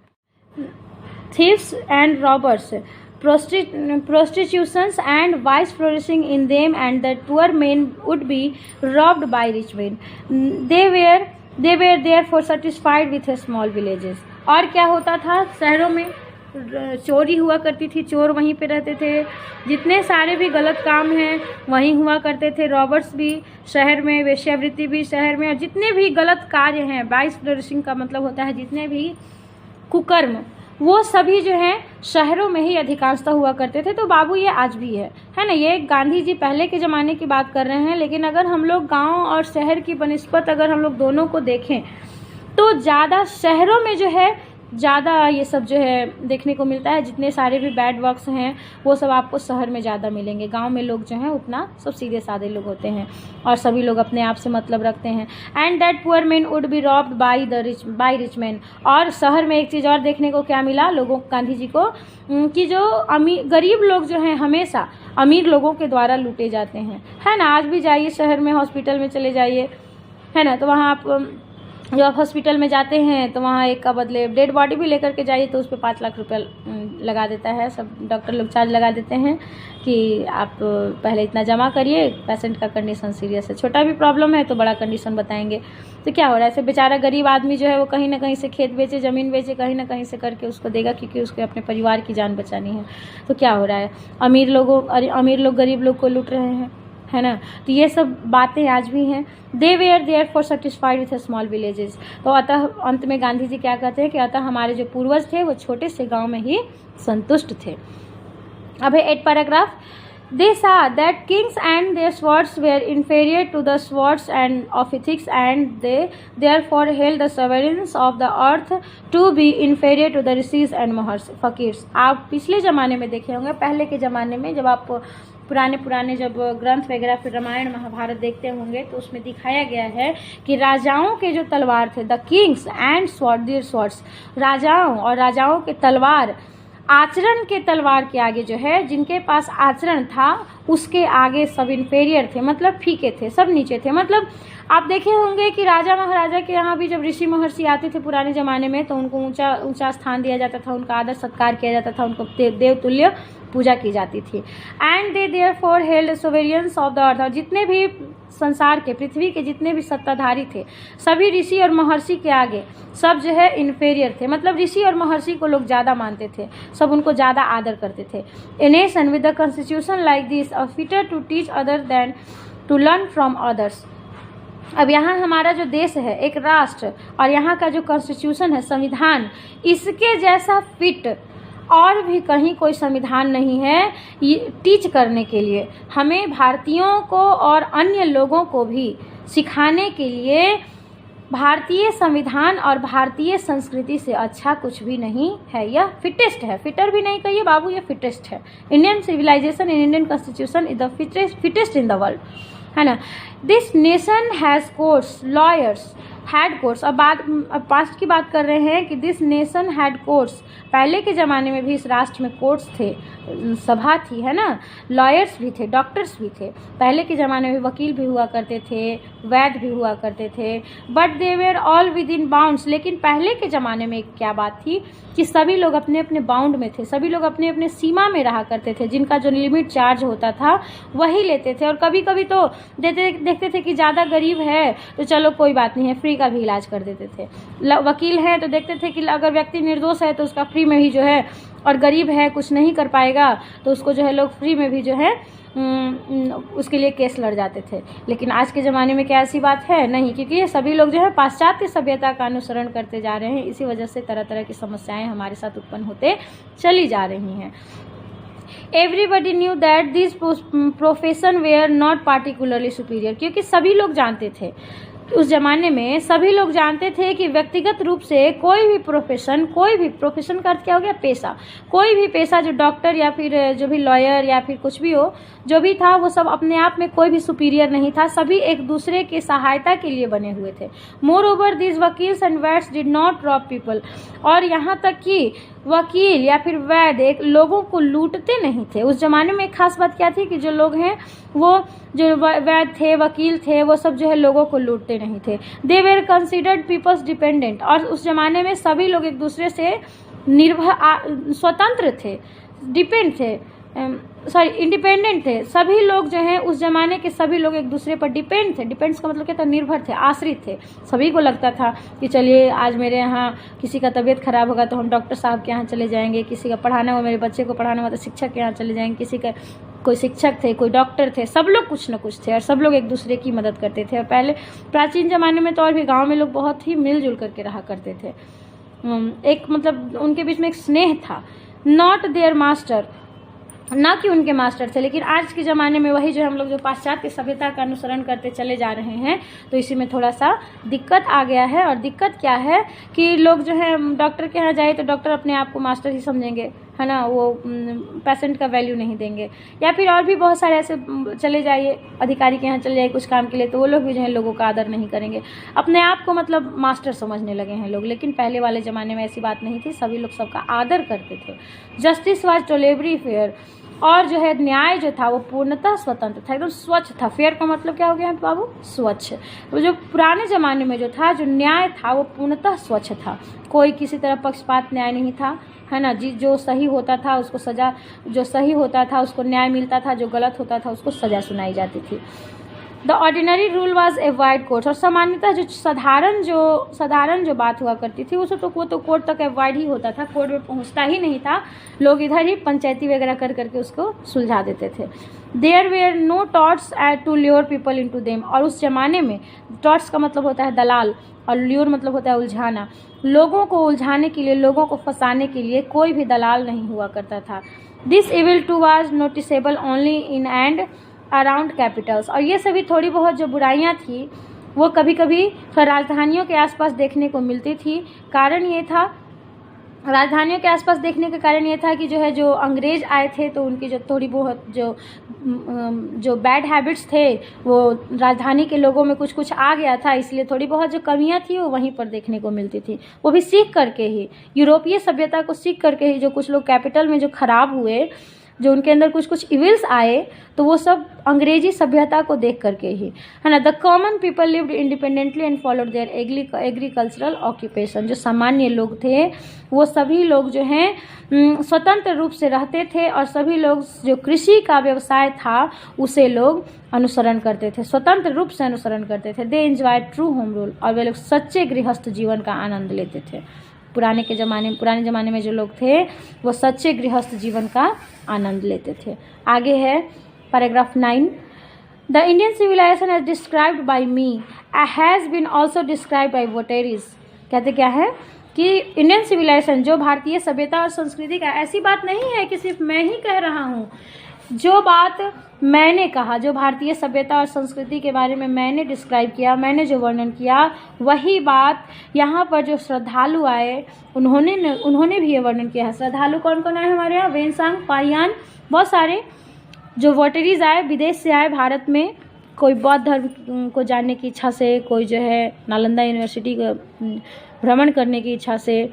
Thieves and robbers, prostitutions and vice flourishing in them, and that poor men would be robbed by rich men. They were therefore satisfied with a small villages. और क्या होता था, शहरों में चोरी हुआ करती थी, चोर वहीं पे रहते थे, जितने सारे भी गलत काम हैं वहीं हुआ करते थे, रॉबर्ट्स भी शहर में, वेश्यावृत्ति भी शहर में, और जितने भी गलत कार्य हैं, वाइस फ्लोरिशिंग का मतलब होता है जितने भी कुकर्म, वो सभी जो है शहरों में ही अधिकांशतः हुआ करते थे। तो बाबू ये आज भी है ना, ये गांधी जी पहले के ज़माने की बात कर रहे हैं, लेकिन अगर हम लोग गांव और शहर की बनिस्बत अगर हम लोग दोनों को देखें तो ज़्यादा शहरों में जो है ज़्यादा ये सब जो है देखने को मिलता है। जितने सारे भी बैड वर्क्स हैं वो सब आपको शहर में ज़्यादा मिलेंगे। गांव में लोग जो हैं उतना सब सीधे साधे लोग होते हैं और सभी लोग अपने आप से मतलब रखते हैं। And that poor man would be robbed by rich man. और शहर में एक चीज़ और देखने को क्या मिला लोगों, गांधी जी को, कि जो गरीब लोग जो हैं हमेशा अमीर लोगों के द्वारा लूटे जाते हैं, है ना। आज भी जाइए शहर में, हॉस्पिटल में चले जाइए, है ना, तो वहाँ आप जब आप हॉस्पिटल में जाते हैं तो वहाँ एक का बदले डेड बॉडी भी लेकर के जाइए तो उस पर 5 लाख रुपया लगा देता है, सब डॉक्टर लोग चार्ज लगा देते हैं कि आप पहले इतना जमा करिए, पेशेंट का कंडीशन सीरियस है, छोटा भी प्रॉब्लम है तो बड़ा कंडीशन बताएंगे। तो क्या हो रहा है, ऐसे बेचारा गरीब आदमी जो है वो कहीं ना कहीं से खेत बेचे, ज़मीन बेचे, कहीं ना कहीं से करके उसको देगा, क्योंकि उसको अपने परिवार की जान बचानी है। तो क्या हो रहा है, अमीर लोग गरीब लोग को लूट रहे हैं, है ना। तो ये सब बातें आज भी हैं। They were therefore satisfied with small villages. तो अतः अंत में गांधी जी क्या कहते हैं कि अतः हमारे जो पूर्वज थे वो छोटे से गांव में ही संतुष्ट थे। अब है 8 paragraph. They saw that kings and their swords were inferior to the swords and of ethics, and they therefore held the sovereigns of the earth to be inferior to the rishis and fakirs। आप पिछले ज़माने में देखे होंगे, पहले के ज़माने में जब आप पुराने जब ग्रंथ वगैरह फिर रामायण महाभारत देखते होंगे तो उसमें दिखाया गया है कि राजाओं के जो तलवार थे, the kings and their swords, राजाओं के तलवार आचरण के तलवार के आगे जो है, जिनके पास आचरण था उसके आगे सब इन्फेरियर थे, मतलब फीके थे, सब नीचे थे। मतलब आप देखे होंगे कि राजा महाराजा के यहाँ भी जब ऋषि महर्षि आते थे पुराने ज़माने में तो उनको ऊंचा स्थान दिया जाता था, उनका आदर सत्कार किया जाता था, उनको देवतुल्य पूजा की जाती थी। And they therefore held sovereigns of the earth. और जितने भी संसार के, पृथ्वी के जितने भी सत्ताधारी थे, सभी ऋषि और महर्षि के आगे सब जो है इन्फेरियर थे। मतलब ऋषि और महर्षि को लोग ज़्यादा मानते थे, सब उनको ज़्यादा आदर करते थे। A nation with the constitution like this are fitter to teach other than to learn from others. अब यहाँ हमारा जो देश है, एक राष्ट्र, और यहाँ का जो कॉन्स्टिट्यूशन है, संविधान, इसके जैसा फिट और भी कहीं कोई संविधान नहीं है ये टीच करने के लिए। हमें भारतीयों को और अन्य लोगों को भी सिखाने के लिए भारतीय संविधान और भारतीय संस्कृति से अच्छा कुछ भी नहीं है। यह फिटेस्ट है, फिटर भी नहीं कहिए बाबू, ये फिटेस्ट है। Indian civilisation in Indian constitution is the fittest in the world, है ना। This nation has courts, lawyers, had courts. अब पास्ट की बात कर रहे हैं कि दिस नेशन हैड कोर्ट्स। पहले के ज़माने में भी इस राष्ट्र में कोर्ट्स थे, सभा थी, है ना, लॉयर्स भी थे, डॉक्टर्स भी थे। पहले के ज़माने में वकील भी हुआ करते थे, वैद्य भी हुआ करते थे। But they were all with in bounds. लेकिन पहले के ज़माने में क्या बात थी कि सभी लोग अपने अपने बाउंड में थे, सभी लोग अपने अपने सीमा में रहा करते थे। जिनका जो लिमिट चार्ज होता था वही लेते थे। और कभी कभी तो देखते थे कि ज़्यादा गरीब है तो चलो कोई बात नहीं है, फ्री का भी इलाज कर देते थे। वकील हैं तो देखते थे कि अगर व्यक्ति निर्दोष है तो उसका फ्री में ही जो है और गरीब है, कुछ नहीं कर पाएगा, तो उसको जो है लोग फ्री में भी जो है उसके लिए केस लड़ जाते थे। लेकिन आज के ज़माने में क्या ऐसी बात है? नहीं, क्योंकि ये सभी लोग जो है पाश्चात्य सभ्यता का अनुसरण करते जा रहे हैं। इसी वजह से तरह तरह की समस्याएं हमारे साथ उत्पन्न होते चली जा रही हैं। Everybody knew that these profession were not particularly superior, क्योंकि सभी लोग जानते थे, उस ज़माने में सभी लोग जानते थे कि व्यक्तिगत रूप से कोई भी प्रोफेशन का अर्थ क्या हो गया? पेशा। कोई भी पेशा, जो डॉक्टर या फिर जो भी लॉयर या फिर कुछ भी हो, जो भी था, वो सब अपने आप में कोई भी सुपीरियर नहीं था। सभी एक दूसरे की सहायता के लिए बने हुए थे। Moreover this vakils and vaids did not rob people, और यहाँ तक कि वकील या फिर वैद एक लोगों को लूटते नहीं थे। उस ज़माने में एक खास बात क्या थी कि जो लोग हैं, वो जो वैद थे, वकील थे, वो सब जो है लोगों को लूटते नहीं थे। They were considered people's dependent, और उस ज़माने में सभी लोग एक दूसरे से स्वतंत्र थे, इंडिपेंडेंट थे। सभी लोग जो हैं उस ज़माने के सभी लोग एक दूसरे पर डिपेंड थे। डिपेंड्स का मतलब क्या था? निर्भर थे, आश्रित थे। सभी को लगता था कि चलिए आज मेरे यहाँ किसी का तबीयत खराब होगा तो हम डॉक्टर साहब के यहाँ चले जाएंगे, किसी का पढ़ाना हो, मेरे बच्चे को पढ़ाना हो तो शिक्षक के यहाँ चले जाएंगे, किसी का कोई शिक्षक थे, कोई डॉक्टर थे, सब लोग कुछ न कुछ थे और सब लोग एक दूसरे की मदद करते थे। और पहले प्राचीन ज़माने में तो और भी गाँव में लोग बहुत ही मिलजुल करके रहा करते थे। एक मतलब उनके बीच में एक स्नेह था। नॉट देयर मास्टर, ना कि उनके मास्टर थे। लेकिन आज के ज़माने में वही जो हम लोग जो पाश्चात्य सभ्यता का अनुसरण करते चले जा रहे हैं, तो इसी में थोड़ा सा दिक्कत आ गया है। और दिक्कत क्या है कि लोग जो है डॉक्टर के यहाँ जाए तो डॉक्टर अपने आप को मास्टर ही समझेंगे, है ना, वो पेशेंट का वैल्यू नहीं देंगे। या फिर और भी बहुत सारे ऐसे चले जाइए, अधिकारी के यहाँ चले जाइए कुछ काम के लिए, तो वो लोग भी जो है लोगों का आदर नहीं करेंगे, अपने आप को मतलब मास्टर समझने लगे हैं लोग। लेकिन पहले वाले ज़माने में ऐसी बात नहीं थी, सभी लोग सबका आदर करते थे। जस्टिस वाज टोलेबरी फेयर, और जो है न्याय जो था वो पूर्णतः स्वतंत्र था, एकदम स्वच्छ था। फेयर का मतलब क्या हो गया बाबू? स्वच्छ। तो जो पुराने ज़माने में जो था, जो न्याय था वो पूर्णतः स्वच्छ था। कोई किसी तरह पक्षपात न्याय नहीं था, है ना जी। जो सही होता था उसको सज़ा, जो सही होता था उसको न्याय मिलता था, जो गलत होता था उसको सज़ा सुनाई जाती थी। The ordinary rule was avoid courts, और सामान्यतः जो साधारण जो बात हुआ करती थी वो तो कोर्ट तक अवॉइड ही होता था, कोर्ट में पहुंचता ही नहीं था। लोग इधर ही पंचायती वगैरह कर करके उसको सुलझा देते थे। There were no touts to lure people into them, और उस जमाने में टॉट्स का मतलब होता है दलाल और ल्योर मतलब होता है उलझाना। लोगों को उलझाने के लिए, लोगों को फंसाने के लिए कोई भी दलाल नहीं हुआ करता था। This evil too was noticeable only in and around capitals, और ये सभी थोड़ी बहुत जो बुराइयां थी वो कभी कभी राजधानियों के आसपास देखने को मिलती थी। कारण ये था, राजधानियों के आसपास देखने का कारण ये था कि जो है जो अंग्रेज आए थे तो उनकी जो थोड़ी बहुत जो बैड हैबिट्स थे वो राजधानी के लोगों में कुछ कुछ आ गया था, इसलिए थोड़ी बहुत जो कमियां थी वो वहीं पर देखने को मिलती थी। वो भी सीख करके ही, यूरोपीय सभ्यता को सीख करके ही, जो कुछ लोग कैपिटल में जो खराब हुए, जो उनके अंदर कुछ कुछ इविल्स आए, तो वो सब अंग्रेजी सभ्यता को देख करके ही, है ना। The common people lived independently and followed there agricultural occupation, जो सामान्य लोग थे वो सभी लोग जो हैं स्वतंत्र रूप से रहते थे, और सभी लोग जो कृषि का व्यवसाय था उसे लोग अनुसरण करते थे, स्वतंत्र रूप से अनुसरण करते थे। दे एंजॉयड ट्रू होम रूल, और वे लोग सच्चे गृहस्थ जीवन का आनंद लेते थे। पुराने ज़माने में जो लोग थे वो सच्चे गृहस्थ जीवन का आनंद लेते थे। आगे है paragraph 9। The Indian civilization as described by me has been also described by votaries. कहते क्या है कि इंडियन सिविलाइजेशन, जो भारतीय सभ्यता और संस्कृति का, ऐसी बात नहीं है कि सिर्फ मैं ही कह रहा हूँ, जो बात मैंने कहा, जो भारतीय सभ्यता और संस्कृति के बारे में मैंने डिस्क्राइब किया, मैंने जो वर्णन किया, वही बात यहाँ पर जो श्रद्धालु आए उन्होंने भी ये वर्णन किया है। श्रद्धालु कौन कौन आए हमारे यहाँ? वेनसांग, पाहियान, बहुत सारे जो वोटरीज आए, विदेश से आए भारत में, कोई बौद्ध धर्म को जानने की इच्छा से, कोई जो है नालंदा यूनिवर्सिटी का भ्रमण करने की इच्छा से,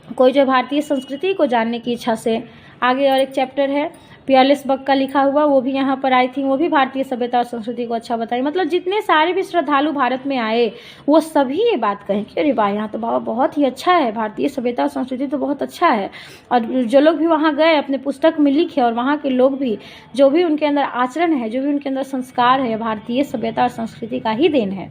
कोई जो भारतीय संस्कृति को जानने की इच्छा से। आगे और एक चैप्टर है पियरलेस बक का लिखा हुआ, वो भी यहाँ पर आई थी, वो भी भारतीय सभ्यता और संस्कृति को अच्छा बताई। मतलब जितने सारे भी श्रद्धालु भारत में आए वो सभी ये बात कहें कि अरे वाह, यहाँ तो बाबा बहुत ही अच्छा है, भारतीय सभ्यता और संस्कृति तो बहुत अच्छा है। और जो लोग भी वहाँ गए अपने पुस्तक में लिखे, और वहाँ के लोग भी, जो भी उनके अंदर आचरण है, जो भी उनके अंदर संस्कार है, भारतीय सभ्यता और संस्कृति का ही देन है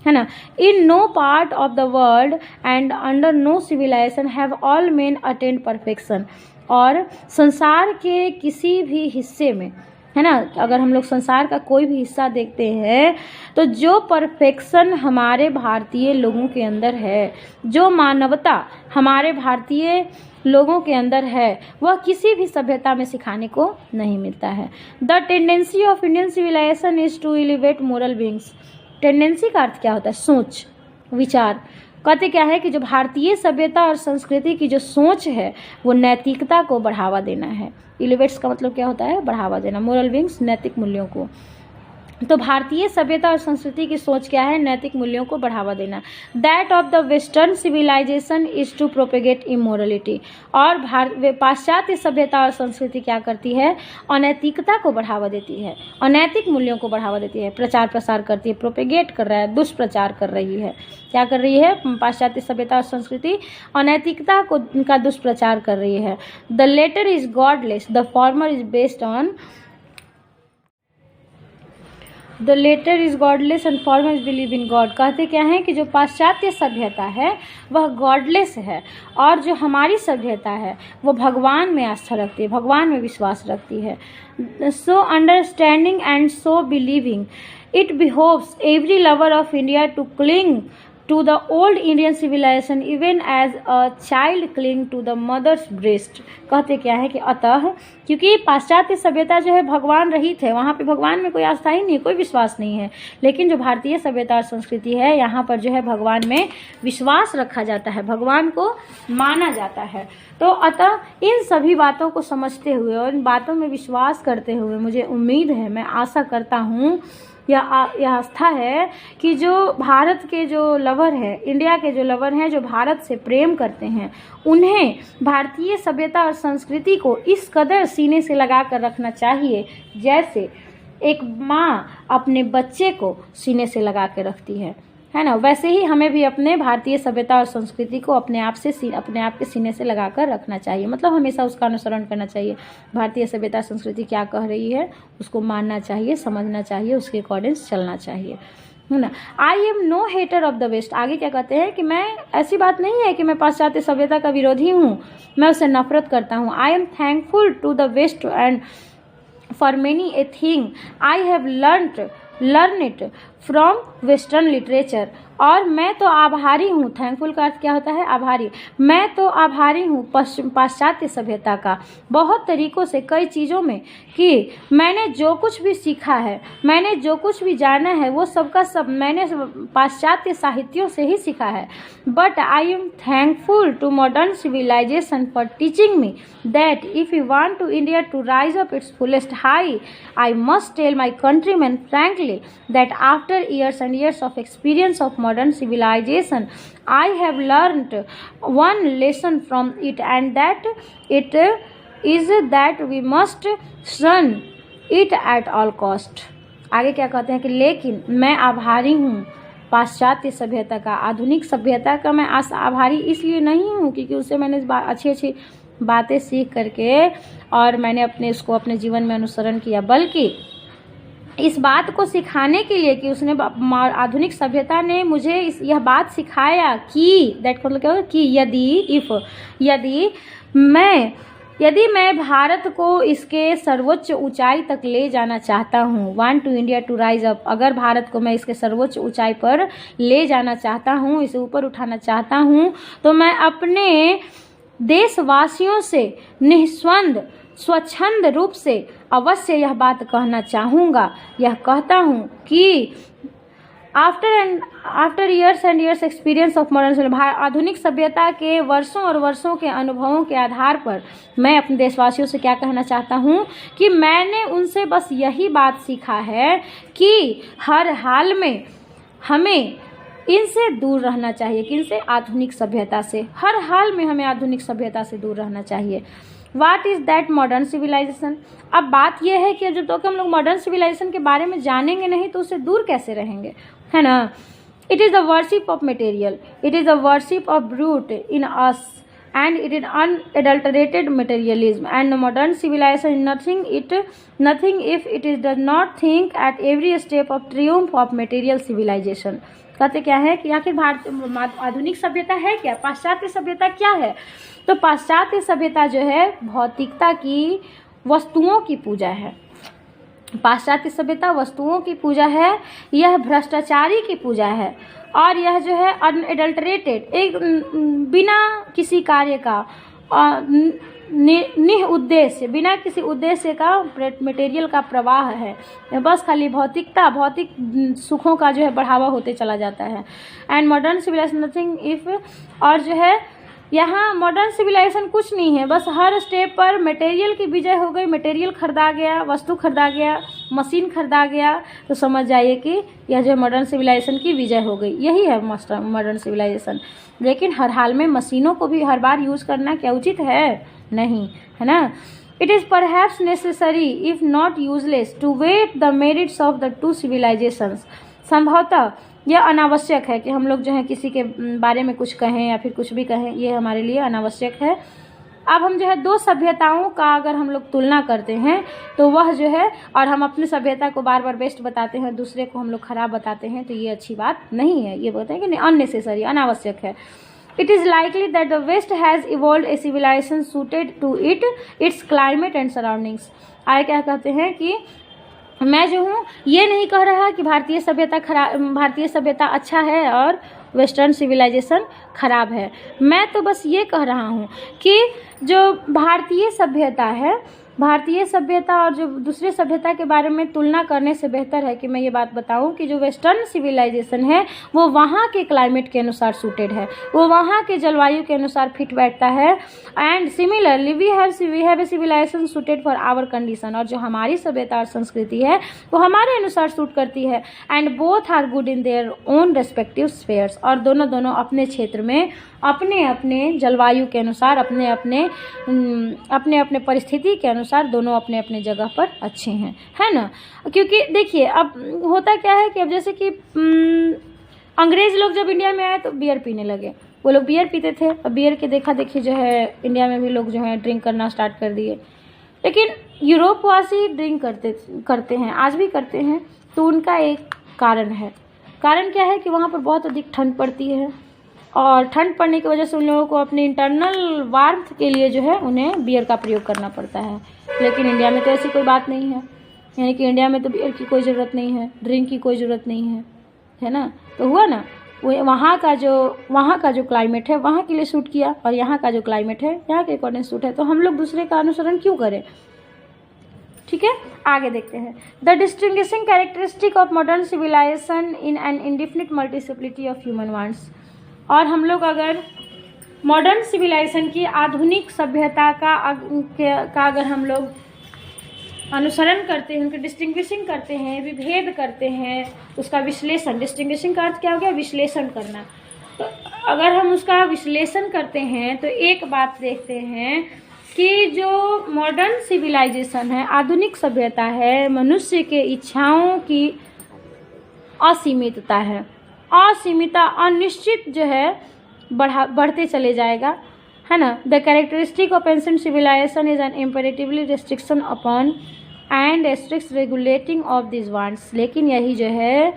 ना। In no part of the world and under no civilisation have all men attained perfection. और संसार के किसी भी हिस्से में, है ना, अगर हम लोग संसार का कोई भी हिस्सा देखते हैं तो जो परफेक्शन हमारे भारतीय लोगों के अंदर है, जो मानवता हमारे भारतीय लोगों के अंदर है, वह किसी भी सभ्यता में सिखाने को नहीं मिलता है। The tendency of Indian civilisation is to elevate moral beings. Tendency का अर्थ क्या होता है? सोच, विचार। कहते क्या है कि जो भारतीय सभ्यता और संस्कृति की जो सोच है वो नैतिकता को बढ़ावा देना है। एलिवेट्स का मतलब क्या होता है? बढ़ावा देना। मोरल बीइंग्स, नैतिक मूल्यों को। तो भारतीय सभ्यता और संस्कृति की सोच क्या है? नैतिक मूल्यों को बढ़ावा देना। That of the western civilisation is to propagate immorality. और पाश्चात्य सभ्यता और संस्कृति क्या करती है? अनैतिकता को बढ़ावा देती है, अनैतिक मूल्यों को बढ़ावा देती है, प्रचार प्रसार करती है, प्रोपेगेट कर रहा है, दुष्प्रचार कर रही है। क्या कर रही है पाश्चात्य सभ्यता और संस्कृति? अनैतिकता को का दुष्प्रचार कर रही है। The latter is godless, the former is based on the latter is godless and formers believe in God. कहते क्या है कि जो पाश्चात्य सभ्यता है वह गॉडलेस है और जो हमारी सभ्यता है वो भगवान में आस्था रखती है, भगवान में विश्वास रखती है। So understanding and so believing it behoves every lover of India to cling to the old Indian civilization even as a child cling to the mother's breast। कहते क्या है कि अतः क्योंकि पाश्चात्य सभ्यता जो है भगवान रहित है, वहाँ पे भगवान में कोई आस्था ही नहीं, कोई विश्वास नहीं है। लेकिन जो भारतीय सभ्यता और संस्कृति है यहाँ पर जो है भगवान में विश्वास रखा जाता है, भगवान को माना जाता है। तो अतः इन सभी बातों को समझते हुए और इन बातों में विश्वास करते हुए मुझे उम्मीद है, मैं आशा करता हूँ, यह आस्था है कि जो भारत के जो लवर है, इंडिया के जो लवर हैं, जो भारत से प्रेम करते हैं, उन्हें भारतीय सभ्यता और संस्कृति को इस कदर सीने से लगा कर रखना चाहिए जैसे एक माँ अपने बच्चे को सीने से लगा के रखती है ना। वैसे ही हमें भी अपने भारतीय सभ्यता और संस्कृति को अपने आप के सीने से लगा कर रखना चाहिए। मतलब हमेशा उसका अनुसरण करना चाहिए। भारतीय सभ्यता संस्कृति क्या कह रही है उसको मानना चाहिए, समझना चाहिए, उसके अकॉर्डिंग चलना चाहिए, है ना। I am no hater of the west. आगे क्या कहते हैं कि मैं, ऐसी बात नहीं है कि मैं पाश्चात्य सभ्यता का विरोधी हूँ, मैं उससे नफरत करता हूँ। I am thankful to the west and for many a thing I have learn it from western literature. और मैं तो आभारी हूँ, थैंकफुल का अर्थ क्या होता है? आभारी। मैं तो आभारी हूँ पाश्चात्य सभ्यता का बहुत तरीकों से, कई चीज़ों में, कि मैंने जो कुछ भी सीखा है, मैंने जो कुछ भी जाना है, वो सबका सब मैंने पाश्चात्य साहित्यों से ही सीखा है। But I am thankful to modern civilisation for teaching me that if you want to India to rise up its fullest high I must tell my countryman frankly that after years and years of experience of modern civilization I have learned one lesson from it, and that it is that we must shun it at all cost। आगे क्या कहते हैं कि लेकिन मैं आभारी हूँ पाश्चात्य सभ्यता का, आधुनिक सभ्यता का मैं आभारी इसलिए नहीं हूँ क्योंकि उससे मैंने अच्छी अच्छी बातें सीख करके और मैंने उसको अपने जीवन में अनुसरण किया, बल्कि इस बात को सिखाने के लिए कि उसने, आधुनिक सभ्यता ने मुझे यह बात सिखाया कि दैट मतलब क्या होगा कि यदि मैं भारत को इसके सर्वोच्च ऊंचाई तक ले जाना चाहता हूँ, want to India to rise up, अगर भारत को मैं इसके सर्वोच्च ऊंचाई पर ले जाना चाहता हूँ, इसे ऊपर उठाना चाहता हूँ, तो मैं अपने देशवासियों से निस्वंद स्वच्छंद रूप से अवश्य यह बात कहना चाहूँगा, यह कहता हूँ कि after years and years experience of modern, आधुनिक सभ्यता के वर्षों और वर्षों के अनुभवों के आधार पर मैं अपने देशवासियों से क्या कहना चाहता हूँ कि मैंने उनसे बस यही बात सीखा है कि हर हाल में हमें इनसे दूर रहना चाहिए। किनसे? आधुनिक सभ्यता से। हर हाल में हमें आधुनिक सभ्यता से दूर रहना चाहिए। What is that modern civilisation? अब बात यह है कि जब तक हम लोग मॉडर्न सिविलाइजेशन के बारे में जानेंगे नहीं तो उससे दूर कैसे रहेंगे, है ना। It is the worship of material, it is the worship of brute in us and it is unadulterated materialism, and modern civilization nothing if it is does not think at every step of triumph of material civilization। कहते क्या है कि आखिर आधुनिक सभ्यता है क्या, पाश्चात्य सभ्यता क्या है। तो पाश्चात्य सभ्यता जो है भौतिकता की वस्तुओं की पूजा है। पाश्चात्य सभ्यता वस्तुओं की पूजा है, यह भ्रष्टाचारी की पूजा है, और यह जो है अनएडल्टरेटेड, एक बिना किसी कार्य का उद्देश्य, बिना किसी उद्देश्य का मटेरियल का प्रवाह है, बस खाली भौतिक सुखों का जो है बढ़ावा होते चला जाता है। And modern civilisation nothing if, और जो है यहाँ मॉडर्न सिविलाइजेशन कुछ नहीं है, बस हर स्टेप पर मटेरियल की विजय हो गई, मटेरियल खरीदा गया, वस्तु खरीदा गया, मशीन खरीदा गया, तो समझ जाइए कि यह जो मॉडर्न सिविलाइजेशन की विजय हो गई, यही है मॉडर्न सिविलाइजेशन। लेकिन हर हाल में मशीनों को भी हर बार यूज़ करना क्या उचित है? नहीं, है ना। It is perhaps necessary if not useless to weigh the merits of the two civilisations. संभवतः यह अनावश्यक है कि हम लोग जो है किसी के बारे में कुछ कहें या फिर कुछ भी कहें, ये हमारे लिए अनावश्यक है। अब हम जो है दो सभ्यताओं का अगर हम लोग तुलना करते हैं तो वह जो है, और हम अपनी सभ्यता को बार बार बेस्ट बताते हैं, दूसरे को हम लोग खराब बताते हैं, तो ये अच्छी बात नहीं है। ये बोलते हैं कि अननेसेसरी, अनावश्यक है। It is likely that the West has evolved a civilization suited to its climate and surroundings। आगे क्या कहते हैं कि मैं जो हूँ ये नहीं कह रहा कि भारतीय सभ्यता अच्छा है और वेस्टर्न सिविलाइजेशन खराब है। मैं तो बस ये कह रहा हूँ कि जो भारतीय सभ्यता और जो दूसरे सभ्यता के बारे में तुलना करने से बेहतर है कि मैं ये बात बताऊं कि जो वेस्टर्न सिविलाइजेशन है वो वहाँ के क्लाइमेट के अनुसार सूटेड है, वो वहाँ के जलवायु के अनुसार फिट बैठता है। And similarly we have a civilisation suited for our condition, और जो हमारी सभ्यता और संस्कृति है वो हमारे अनुसार सूट करती है। And both are good in their own respective spheres, और दोनों अपने क्षेत्र में अपने अपने जलवायु के अनुसार, अपने अपने परिस्थिति के अनुसार दोनों अपने अपने जगह पर अच्छे हैं, है ना। क्योंकि देखिए अब होता क्या है कि अब जैसे कि अंग्रेज लोग जब इंडिया में आए तो बियर पीने लगे, वो लोग बियर पीते थे, अब बियर के देखा देखी जो है इंडिया में भी लोग जो है ड्रिंक करना स्टार्ट कर दिए। लेकिन यूरोपवासी ड्रिंक करते हैं, आज भी करते हैं, तो उनका एक कारण है। कारण क्या है कि वहाँ पर बहुत अधिक ठंड पड़ती है, और ठंड पड़ने की वजह से उन लोगों को अपने इंटरनल वार्मथ के लिए जो है उन्हें बियर का प्रयोग करना पड़ता है। लेकिन इंडिया में तो ऐसी कोई बात नहीं है, यानी कि इंडिया में तो बियर की कोई ज़रूरत नहीं है, ड्रिंक की कोई ज़रूरत नहीं है, है ना। तो हुआ ना, वहाँ का जो क्लाइमेट है वहाँ के लिए सूट किया, और यहाँ का जो क्लाइमेट है यहाँ के अकॉर्डिंग सूट है, तो हम लोग दूसरे का अनुसरण क्यों करें। ठीक है, आगे देखते हैं। The distinguishing characteristic of modern civilisation in an indefinite multiplicity of human wants. और हम लोग अगर मॉडर्न सिविलाइजेशन की आधुनिक सभ्यता का अगर हम लोग अनुसरण करते हैं, उनके डिस्टिंग्विशिंग करते हैं, विभेद करते हैं, उसका विश्लेषण, डिस्टिंग्विशिंग का अर्थ क्या हो गया, विश्लेषण करना। तो अगर हम उसका विश्लेषण करते हैं तो एक बात देखते हैं कि जो मॉडर्न सिविलाइजेशन है, आधुनिक सभ्यता है, मनुष्य के इच्छाओं की असीमितता है, असीमिता, अनिश्चित जो है बढ़ते चले जाएगा, है ना। The characteristic of ancient civilization is an imperatively restriction upon and strict regulating of this wants. लेकिन यही जो है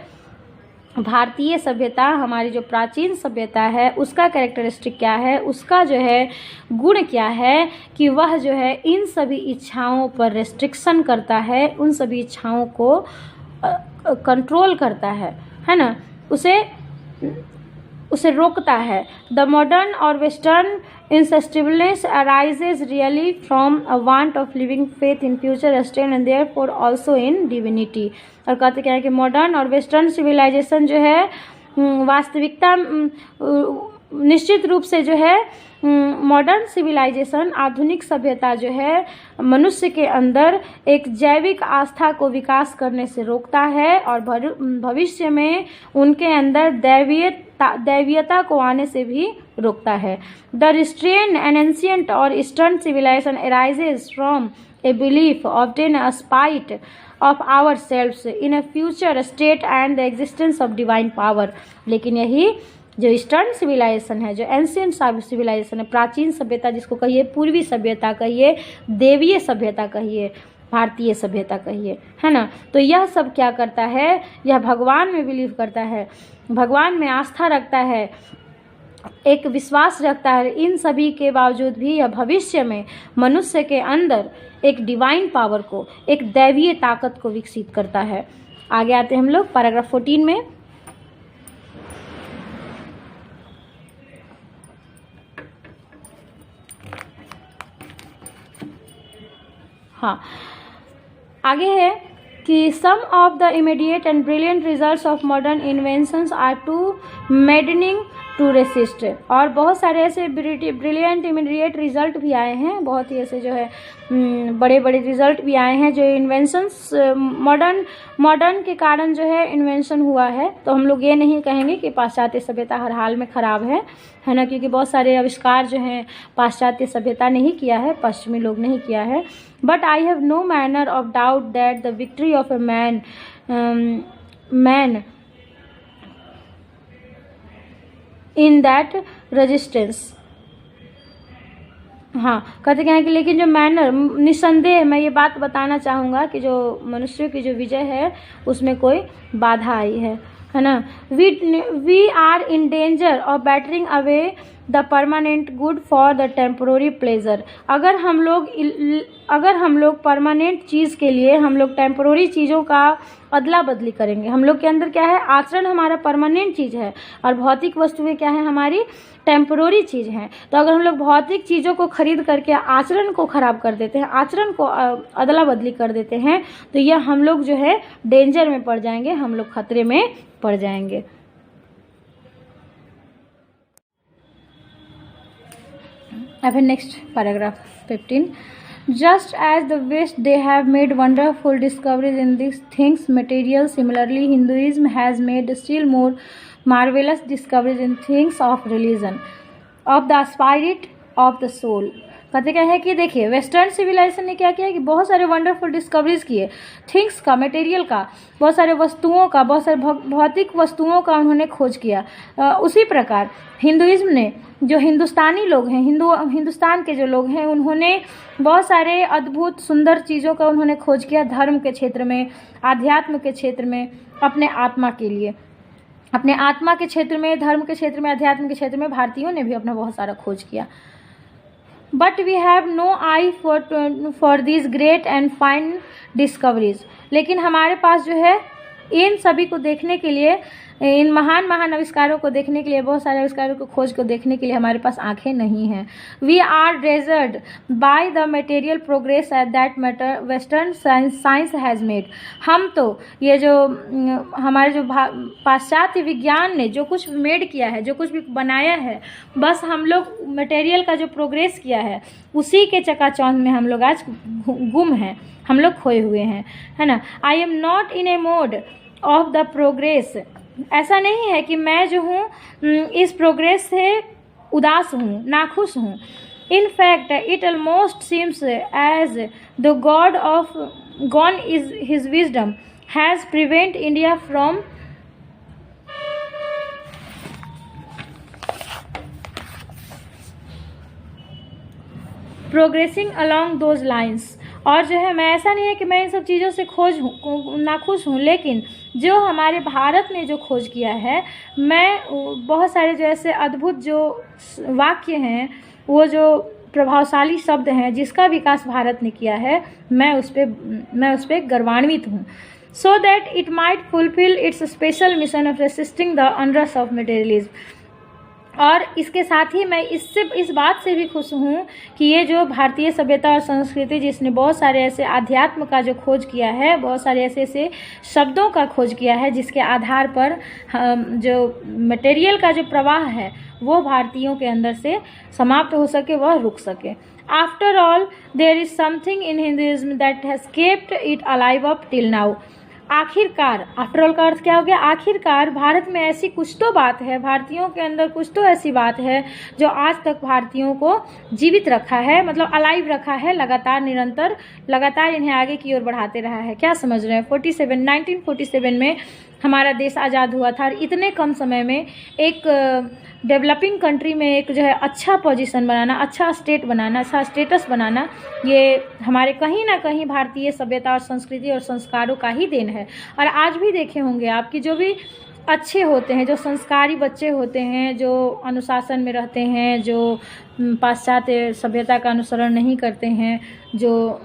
भारतीय सभ्यता, हमारी जो प्राचीन सभ्यता है, उसका कैरेक्टरिस्टिक क्या है, उसका जो है गुण क्या है कि वह जो है इन सभी इच्छाओं पर रेस्ट्रिक्शन करता है, उन सभी इच्छाओं को कंट्रोल करता है ना, उसे रोकता है। द मॉडर्न और western insatiableness arises really from a want of living faith in future restraint and therefore also in divinity। और कहते क्या है कि मॉडर्न और वेस्टर्न सिविलाइजेशन जो है वास्तविकता निश्चित रूप से जो है मॉडर्न सिविलाइजेशन, आधुनिक सभ्यता जो है मनुष्य के अंदर एक जैविक आस्था को विकास करने से रोकता है, और भविष्य में उनके अंदर दैवीयता को आने से भी रोकता है। द रिस्ट्रेन एन एंशिएंट और eastern civilisation arises from a belief obtain a spite of ourselves in a future state and the existence of divine power। लेकिन यही जो ईस्टर्न सिविलाइजेशन है, जो एंशिएंट सिविलाइजेशन है, प्राचीन सभ्यता जिसको कहिए, पूर्वी सभ्यता कहिए, देवीय सभ्यता कहिए, भारतीय सभ्यता कहिए, है ना। तो यह सब क्या करता है, यह भगवान में बिलीव करता है, भगवान में आस्था रखता है, एक विश्वास रखता है। इन सभी के बावजूद भी यह भविष्य में मनुष्य के अंदर एक डिवाइन पावर को, एक दैवीय ताकत को विकसित करता है। आगे आते हैं हम लोग पैराग्राफ 14 में। हाँ, आगे है कि some of the immediate and brilliant results of modern inventions are too maddening to resist. और बहुत सारे ऐसे ब्रिलियंट इमीडिएट रिजल्ट भी आए हैं, बहुत ही ऐसे जो है बड़े बड़े रिजल्ट भी आए हैं जो इन्वेंशंस मॉडर्न के कारण जो है इन्वेंशन हुआ है। तो हम लोग ये नहीं कहेंगे कि पाश्चात्य सभ्यता हर हाल में ख़राब है ना, क्योंकि बहुत सारे आविष्कार जो हैं पाश्चात्य सभ्यता ने ही किया है, पश्चिमी लोग नहीं किया है। But I have no manner of doubt that the victory of a man in that resistance. हाँ, कहते क्या है कि लेकिन जो मैनर, निसंदेह मैं ये बात बताना चाहूँगा कि जो मनुष्य की जो विजय है उसमें कोई बाधा आई है ना। We are in danger of bartering away the permanent good for the temporary pleasure. अगर हम लोग परमानेंट चीज़ के लिए हम लोग टेम्पोररी चीज़ों का अदला बदली करेंगे। हम लोग के अंदर क्या है, आचरण हमारा परमानेंट चीज़ है और भौतिक वस्तुएं क्या है, हमारी टेम्पोररी चीज़ हैं। तो अगर हम लोग भौतिक चीज़ों को खरीद करके आचरण को ख़राब कर देते हैं, आचरण को अदला बदली कर देते हैं, तो यह हम लोग जो है डेंजर में पड़ जाएंगे, हम लोग खतरे में पड़ जाएंगे। अब next paragraph 15। Just as the West they have made wonderful discoveries in these things material, similarly Hinduism has made still more marvelous discoveries in things of religion, of the spirit, of the soul। कहते क्या है कि देखिए वेस्टर्न सिविलाइजेशन ने क्या किया कि बहुत सारे वंडरफुल डिस्कवरीज किए, थिंग्स का, मटेरियल का, बहुत सारे वस्तुओं का, बहुत सारे भौतिक वस्तुओं का उन्होंने खोज किया। उसी प्रकार हिंदुइज्म ने, जो हिंदुस्तानी लोग हैं, हिंदुस्तान के जो लोग हैं, उन्होंने बहुत सारे अद्भुत सुंदर चीज़ों का उन्होंने खोज किया धर्म के क्षेत्र में, आध्यात्म के क्षेत्र में, अपने आत्मा के लिए, अपने आत्मा के क्षेत्र में, धर्म के क्षेत्र में, अध्यात्म के क्षेत्र में भारतीयों ने भी अपना बहुत सारा खोज किया। But we have no eye for these great and fine discoveries. लेकिन हमारे पास जो है इन सभी को देखने के लिए, इन महान महान आविष्कारों को देखने के लिए, बहुत सारे आविष्कारों को खोज को देखने के लिए हमारे पास आंखें नहीं हैं। We are dazzled by the material progress at that matter western science has made. हम तो ये जो हमारे जो पाश्चात्य विज्ञान ने जो कुछ मेड किया है, जो कुछ भी बनाया है, बस हम लोग मटेरियल का जो प्रोग्रेस किया है उसी के चकाचौंध में हम लोग आज गुम हैं, हम लोग खोए हुए हैं, है ना। I am not in A mode of the progress. ऐसा नहीं है कि मैं जो हूँ इस प्रोग्रेस से उदास हूँ, नाखुश हूँ। In fact it almost seems as the god of gone is his wisdom has prevent India from progressing along those lines. और जो है मैं, ऐसा नहीं है कि मैं इन सब चीज़ों से नाखुश हूँ, लेकिन जो हमारे भारत ने जो खोज किया है, मैं बहुत सारे जो ऐसे अद्भुत जो वाक्य हैं, वो जो प्रभावशाली शब्द हैं जिसका विकास भारत ने किया है, मैं उस पर गर्वान्वित हूँ। So that it might fulfil it's special mission of resisting the onrush of materialism. और इसके साथ ही मैं इस बात से भी खुश हूँ कि ये जो भारतीय सभ्यता और संस्कृति जिसने बहुत सारे ऐसे आध्यात्म का जो खोज किया है, बहुत सारे ऐसे शब्दों का खोज किया है जिसके आधार पर जो मटेरियल का जो प्रवाह है वो भारतीयों के अंदर से समाप्त हो सके, वह रुक सके। After all there is something in Hinduism that has kept it alive up till now. आखिरकार, आफ्टर ऑल का अर्थ क्या हो गया, आखिरकार भारत में ऐसी कुछ तो बात है, भारतीयों के अंदर कुछ तो ऐसी बात है जो आज तक भारतीयों को जीवित रखा है, मतलब अलाइव रखा है, लगातार निरंतर लगातार इन्हें आगे की ओर बढ़ाते रहा है। क्या समझ रहे हैं, 1947 में हमारा देश आज़ाद हुआ था और इतने कम समय में एक डेवलपिंग कंट्री में एक जो है अच्छा पोजीशन बनाना, अच्छा स्टेट बनाना, अच्छा स्टेटस बनाना, ये हमारे कहीं ना कहीं भारतीय सभ्यता और संस्कृति और संस्कारों का ही देन है। और आज भी देखे होंगे आपकी जो भी अच्छे होते हैं, जो संस्कारी बच्चे होते हैं, जो अनुशासन में रहते हैं, जो पाश्चात्य सभ्यता का अनुसरण नहीं करते हैं, जो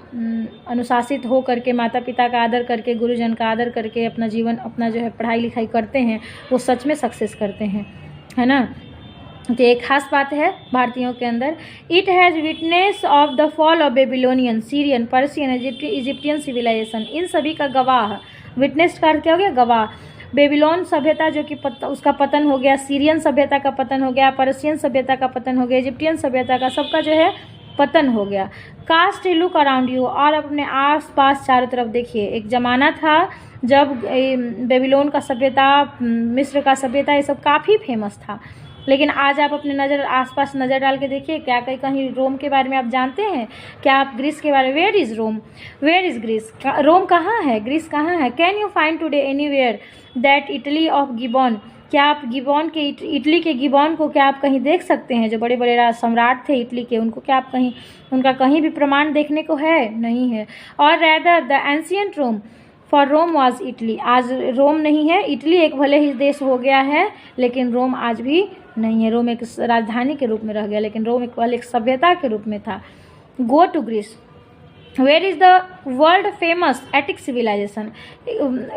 अनुशासित हो करके माता पिता का आदर करके, गुरुजन का आदर करके अपना जीवन, अपना जो है पढ़ाई लिखाई करते हैं, वो सच में सक्सेस करते हैं, है ना। तो एक खास बात है भारतीयों के अंदर, it has witness of the fall of Babylonian, Syrian, Persian, Egyptian civilization, इन सभी का गवाह। विटनेस का अर्थ क्या हो गया? गवाह। बेबीलोन सभ्यता जो कि उसका पतन हो गया, सीरियन सभ्यता का पतन हो गया, पर्शियन सभ्यता का पतन हो गया, इजिप्टियन सभ्यता का, सबका जो है पतन हो गया। Cast a look around you, और अपने आस पास चारों तरफ देखिए। एक ज़माना था जब बेबीलोन का सभ्यता, मिस्र का सभ्यता, ये सब काफ़ी फेमस था, लेकिन आज आप अपने आसपास नज़र डाल के देखिए, क्या कहीं रोम के बारे में आप जानते हैं? क्या आप ग्रीस के बारे में? Where is Rome? Where is Greece? Rome कहाँ है? ग्रीस कहाँ है? Can you find today anywhere that Italy of Gibbon? क्या आप गिबॉन के, इटली के गिबॉन को क्या आप कहीं देख सकते हैं? जो बड़े बड़े सम्राट थे इटली के, उनको क्या आप कहीं, उनका कहीं भी प्रमाण देखने को है? नहीं है। और rather the ancient Rome, for Rome was Italy, आज रोम नहीं है, इटली एक भले ही देश हो गया है, लेकिन रोम आज भी नहीं है। रोम एक राजधानी के रूप में रह गया, लेकिन रोम एक सभ्यता के रूप में था। Go to Greece, where is the world famous Attic civilisation?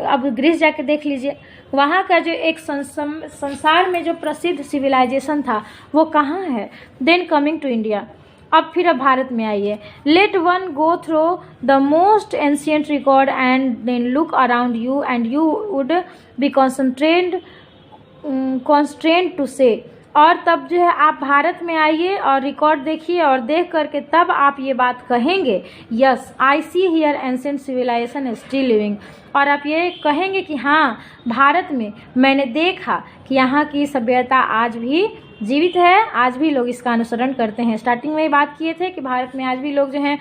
अब ग्रीस जाके देख लीजिए, वहाँ का जो एक संसार में जो प्रसिद्ध सिविलाइजेशन था वो कहाँ है? देन कमिंग टू इंडिया, अब भारत में आइए। Let one go through the most ancient record and then look around you and you would be constraint to say, और तब जो है आप भारत में आइए और रिकॉर्ड देखिए, और देख करके तब आप ये बात कहेंगे, yes I see here ancient civilisation still living, और आप ये कहेंगे कि हाँ, भारत में मैंने देखा कि यहाँ की सभ्यता आज भी जीवित है, आज भी लोग इसका अनुसरण करते हैं। स्टार्टिंग में ही बात किए थे कि भारत में आज भी लोग जो हैं,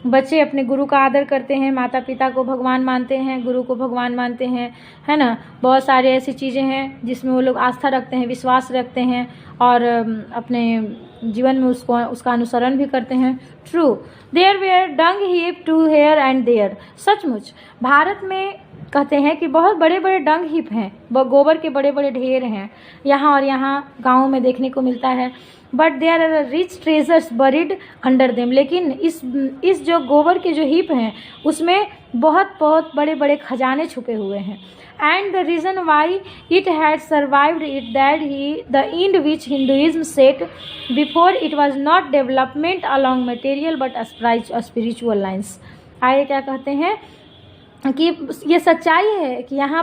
बच्चे अपने गुरु का आदर करते हैं, माता पिता को भगवान मानते हैं, गुरु को भगवान मानते हैं, है ना। बहुत सारे ऐसी चीज़ें हैं जिसमें वो लोग आस्था रखते हैं, विश्वास रखते हैं, और अपने जीवन में उसका अनुसरण भी करते हैं। True, there were dung heap to here and there, सचमुच भारत में कहते हैं कि बहुत बड़े बड़े डंग हीप हैं, गोबर के बड़े बड़े ढेर हैं यहाँ, और यहाँ गाँव में देखने को मिलता है। But there are rich treasures buried under them, लेकिन इस जो गोबर के जो हीप हैं उसमें बहुत बहुत बड़े बड़े खजाने छुपे हुए हैं। And the reason why it had survived it that he the end which Hinduism set before it was not development along material but spiritual lines. आगे क्या कहते हैं कि ये सच्चाई है कि यहाँ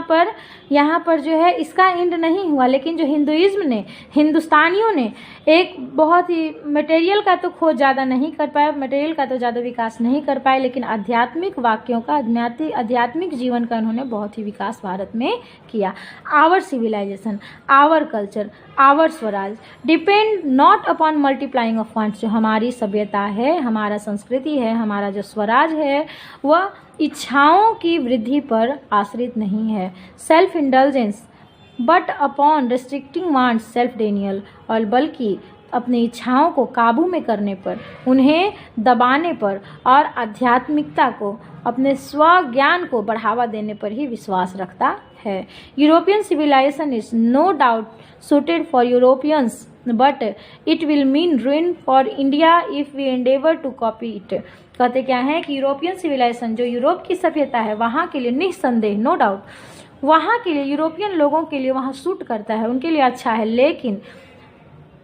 पर जो है इसका एंड नहीं हुआ, लेकिन जो हिंदुइज्म ने, हिंदुस्तानियों ने एक बहुत ही मटेरियल का तो खोज ज़्यादा नहीं कर पाए, मटेरियल का तो ज़्यादा विकास नहीं कर पाए, लेकिन आध्यात्मिक वाक्यों का, आध्यात्मिक जीवन का उन्होंने बहुत ही विकास भारत में किया। Our civilisation, our culture, our Swaraj depend not upon multiplying of funds. जो हमारी सभ्यता है, हमारा संस्कृति है, हमारा जो स्वराज है, वह इच्छाओं की वृद्धि पर आश्रित नहीं है, self indulgence, but upon restricting wants, self Daniel, और बल्कि अपनी इच्छाओं को काबू में करने पर, उन्हें दबाने पर, और आध्यात्मिकता को, अपने स्वज्ञान को बढ़ावा देने पर ही विश्वास रखता है। European civilisation is no doubt suited for Europeans, but it will mean ruin for India if we endeavor to copy it। कहते क्या है कि यूरोपियन सिविलाइजेशन, जो यूरोप की सभ्यता है, वहाँ के लिए निस्संदेह, नो डाउट, वहाँ के लिए, यूरोपियन लोगों के लिए वहाँ सूट करता है, उनके लिए अच्छा है, लेकिन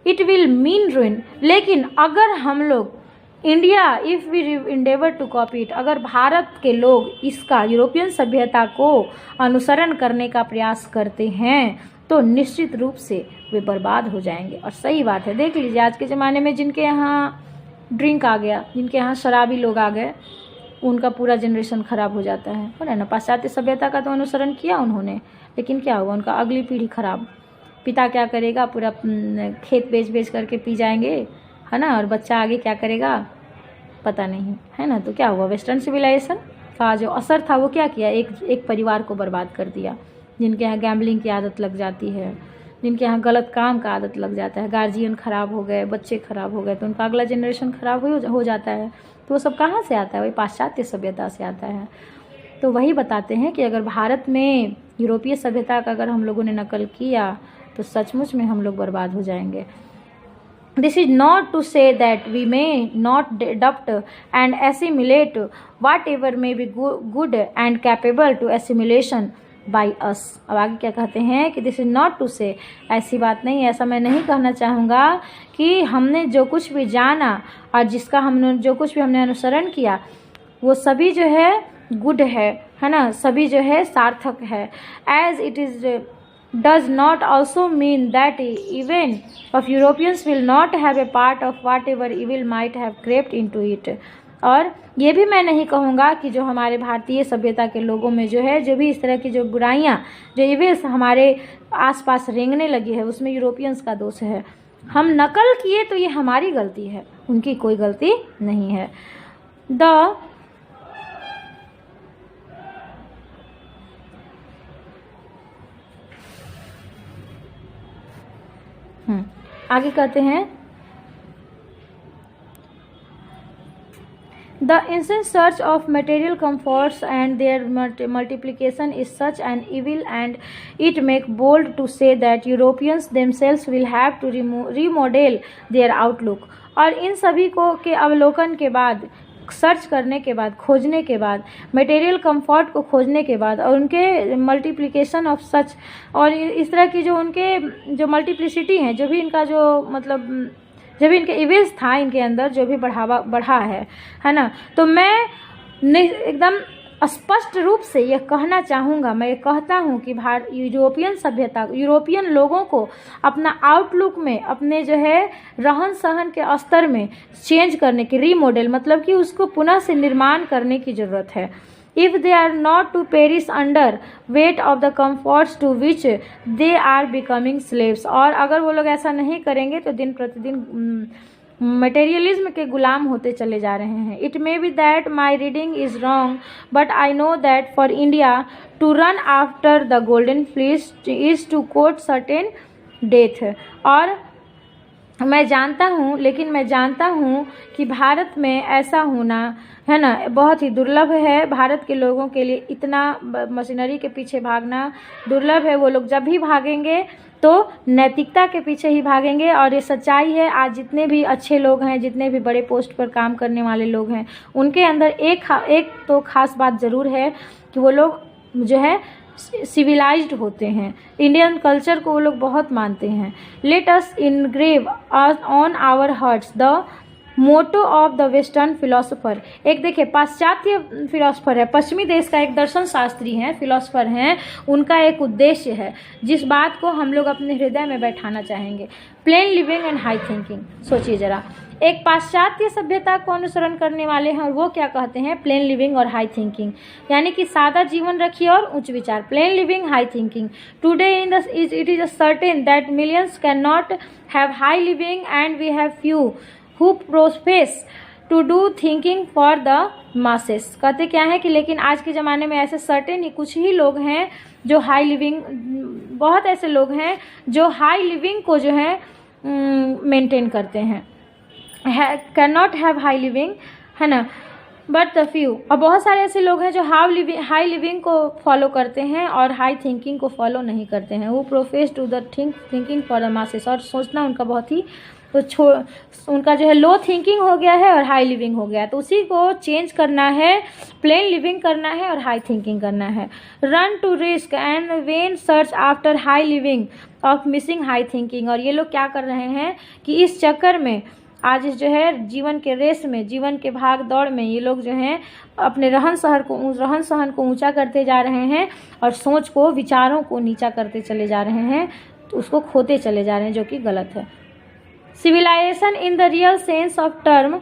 इट विल मीन रुइन, लेकिन अगर हम लोग India, if we endeavour to copy it, अगर भारत के लोग इसका, यूरोपियन सभ्यता को अनुसरण करने का प्रयास करते हैं, तो निश्चित रूप से वे बर्बाद हो जाएंगे। और सही बात है, देख लीजिए आज के ज़माने में जिनके यहाँ ड्रिंक आ गया, जिनके यहाँ शराबी लोग आ गए, उनका पूरा जनरेशन ख़राब हो जाता है ना। पाश्चात्य सभ्यता का तो अनुसरण किया उन्होंने, लेकिन क्या हुआ, उनका अगली पीढ़ी खराब। पिता क्या करेगा, पूरा खेत बेच करके पी जाएंगे, है ना, और बच्चा आगे क्या करेगा पता नहीं, है ना। तो क्या हुआ, वेस्टर्न सिविलाइजेशन का जो असर था वो क्या किया, एक परिवार को बर्बाद कर दिया। जिनके यहाँ गैम्बलिंग की आदत लग जाती है, जिनके यहाँ गलत काम का आदत लग जाता है, गार्जियन खराब हो गए, बच्चे खराब हो गए, तो उनका अगला जनरेशन खराब हो जाता है। तो वो सब कहाँ से आता है? वही पाश्चात्य सभ्यता से आता है। तो वही बताते हैं कि अगर भारत में यूरोपीय सभ्यता का अगर हम लोगों ने नकल किया तो सचमुच में हम लोग बर्बाद हो जाएंगे। This is not to say that we may not adopt and assimilate whatever may be good and capable to assimilation by us। अब आगे क्या कहते हैं कि this is not to say, ऐसी बात नहीं है, ऐसा मैं नहीं कहना चाहूँगा कि हमने जो कुछ भी जाना और जिसका हमने जो कुछ भी हमने अनुसरण किया वो सभी जो है गुड है ना, सभी जो है सार्थक है। As it is does not also mean that even of Europeans will not have a part of whatever evil might have crept into it। और ये भी मैं नहीं कहूँगा कि जो हमारे भारतीय सभ्यता के लोगों में जो है, जो भी इस तरह की जो बुराइयाँ, जो इविल्स हमारे आसपास रेंगने लगी है, उसमें यूरोपियंस का दोष है। हम नकल किए तो ये हमारी गलती है, उनकी कोई गलती नहीं है। आगे कहते हैं The instant search of material comforts and their multiplication is such an evil, and it make bold to say that Europeans themselves will have to remodel their outlook। और इन सभी को के अवलोकन के बाद, सर्च करने के बाद, खोजने के बाद, मटेरियल कंफर्ट को खोजने के बाद और उनके मल्टीप्लिकेशन ऑफ सच, और इस तरह की जो उनके जो मल्टीप्लिसिटी हैं, जो भी इनका जो मतलब जो भी इनके इविल्स था इनके अंदर जो भी बढ़ा है ना, तो मैं एकदम स्पष्ट रूप से यह कहना चाहूँगा, मैं ये कहता हूँ कि यूरोपियन सभ्यता, यूरोपियन लोगों को अपना आउटलुक में, अपने जो है रहन सहन के स्तर में चेंज करने की, रीमॉडल मतलब कि उसको पुनः से निर्माण करने की ज़रूरत है। If they are not to perish under weight of the comforts to which they are becoming slaves। और अगर वो लोग ऐसा नहीं करेंगे तो दिन प्रतिदिन मटेरियलिज्म के गुलाम होते चले जा रहे हैं। It may be that my reading is wrong but I know that for India to run after the golden fleece is to court certain death. और मैं जानता हूँ, लेकिन मैं जानता हूँ कि भारत में ऐसा होना है ना बहुत ही दुर्लभ है। भारत के लोगों के लिए इतना मशीनरी के पीछे भागना दुर्लभ है। वो लोग जब भी भागेंगे तो नैतिकता के पीछे ही भागेंगे, और ये सच्चाई है। आज जितने भी अच्छे लोग हैं, जितने भी बड़े पोस्ट पर काम करने वाले लोग हैं, उनके अंदर एक तो खास बात ज़रूर है कि वो लोग जो है सिविलाइज्ड होते हैं। इंडियन कल्चर को वो लोग बहुत मानते हैं। Let us engrave on our hearts the motto of the western philosopher. एक देखिए पाश्चात्य फिलोसोफर है, पश्चिमी देश का एक दर्शन शास्त्री हैं, फिलोसोफर हैं, उनका एक उद्देश्य है जिस बात को हम लोग अपने हृदय में बैठाना चाहेंगे, plane living and high thinking. सोचिए जरा, एक पाश्चात्य सभ्यता को अनुसरण करने वाले हैं और वो क्या कहते हैं, प्लेन लिविंग और हाई थिंकिंग, यानी कि सादा जीवन रखिए और उच्च विचार, plain living high thinking. Today it is certain that millions can not have high living and we have few who profess to do thinking for the masses। कहते क्या है कि लेकिन आज के ज़माने में ऐसे सर्टेन ही कुछ ही लोग हैं जो हाई लिविंग, बहुत ऐसे लोग हैं जो हाई लिविंग को जो है मेंटेन करते हैं, can not have high living, है ना, बट द फ्यू। और बहुत सारे ऐसे लोग हैं जो हाई लिविंग को फॉलो करते हैं और हाई थिंकिंग को फॉलो नहीं करते हैं। वो profess to the thinking for the masses, और सोचना उनका बहुत ही तो उनका जो है लो थिंकिंग हो गया है और हाई लिविंग हो गया है। तो उसी को चेंज करना है, प्लेन लिविंग करना है और हाई थिंकिंग करना है। Run to risk and vain search after high living of missing high thinking. और ये लोग क्या कर रहे हैं कि इस चक्कर में आज इस जो है जीवन के रेस में, जीवन के भाग दौड़ में ये लोग जो हैं अपने रहन सहन को ऊंचा करते जा रहे हैं और सोच को, विचारों को नीचा करते चले जा रहे हैं, तो उसको खोते चले जा रहे हैं, जो कि गलत है। Civilization in the real sense of term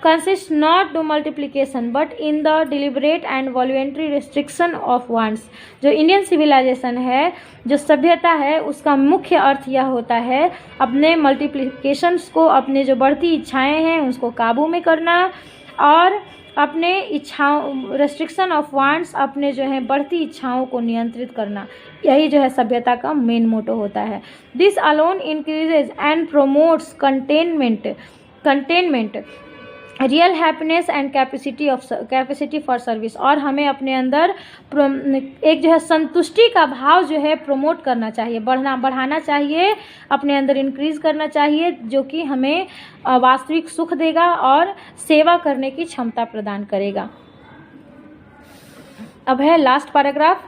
consists not to multiplication but in the deliberate and voluntary restriction of wants। जो इंडियन सिविलाइजेशन है, जो सभ्यता है, उसका मुख्य अर्थ यह होता है अपने मल्टीप्लिकेशंस को, अपने जो बढ़ती इच्छाएं हैं उसको काबू में करना, और अपने इच्छाओं, रेस्ट्रिक्शन ऑफ वांट्स, अपने जो है बढ़ती इच्छाओं को नियंत्रित करना, यही जो है सभ्यता का मेन मोटो होता है। This alone increases and promotes containment real happiness and capacity for service, और हमें अपने अंदर एक जो है संतुष्टि का भाव जो है प्रमोट करना चाहिए, बढ़ाना चाहिए, अपने अंदर इंक्रीज करना चाहिए, जो कि हमें वास्तविक सुख देगा और सेवा करने की क्षमता प्रदान करेगा। अब है last paragraph.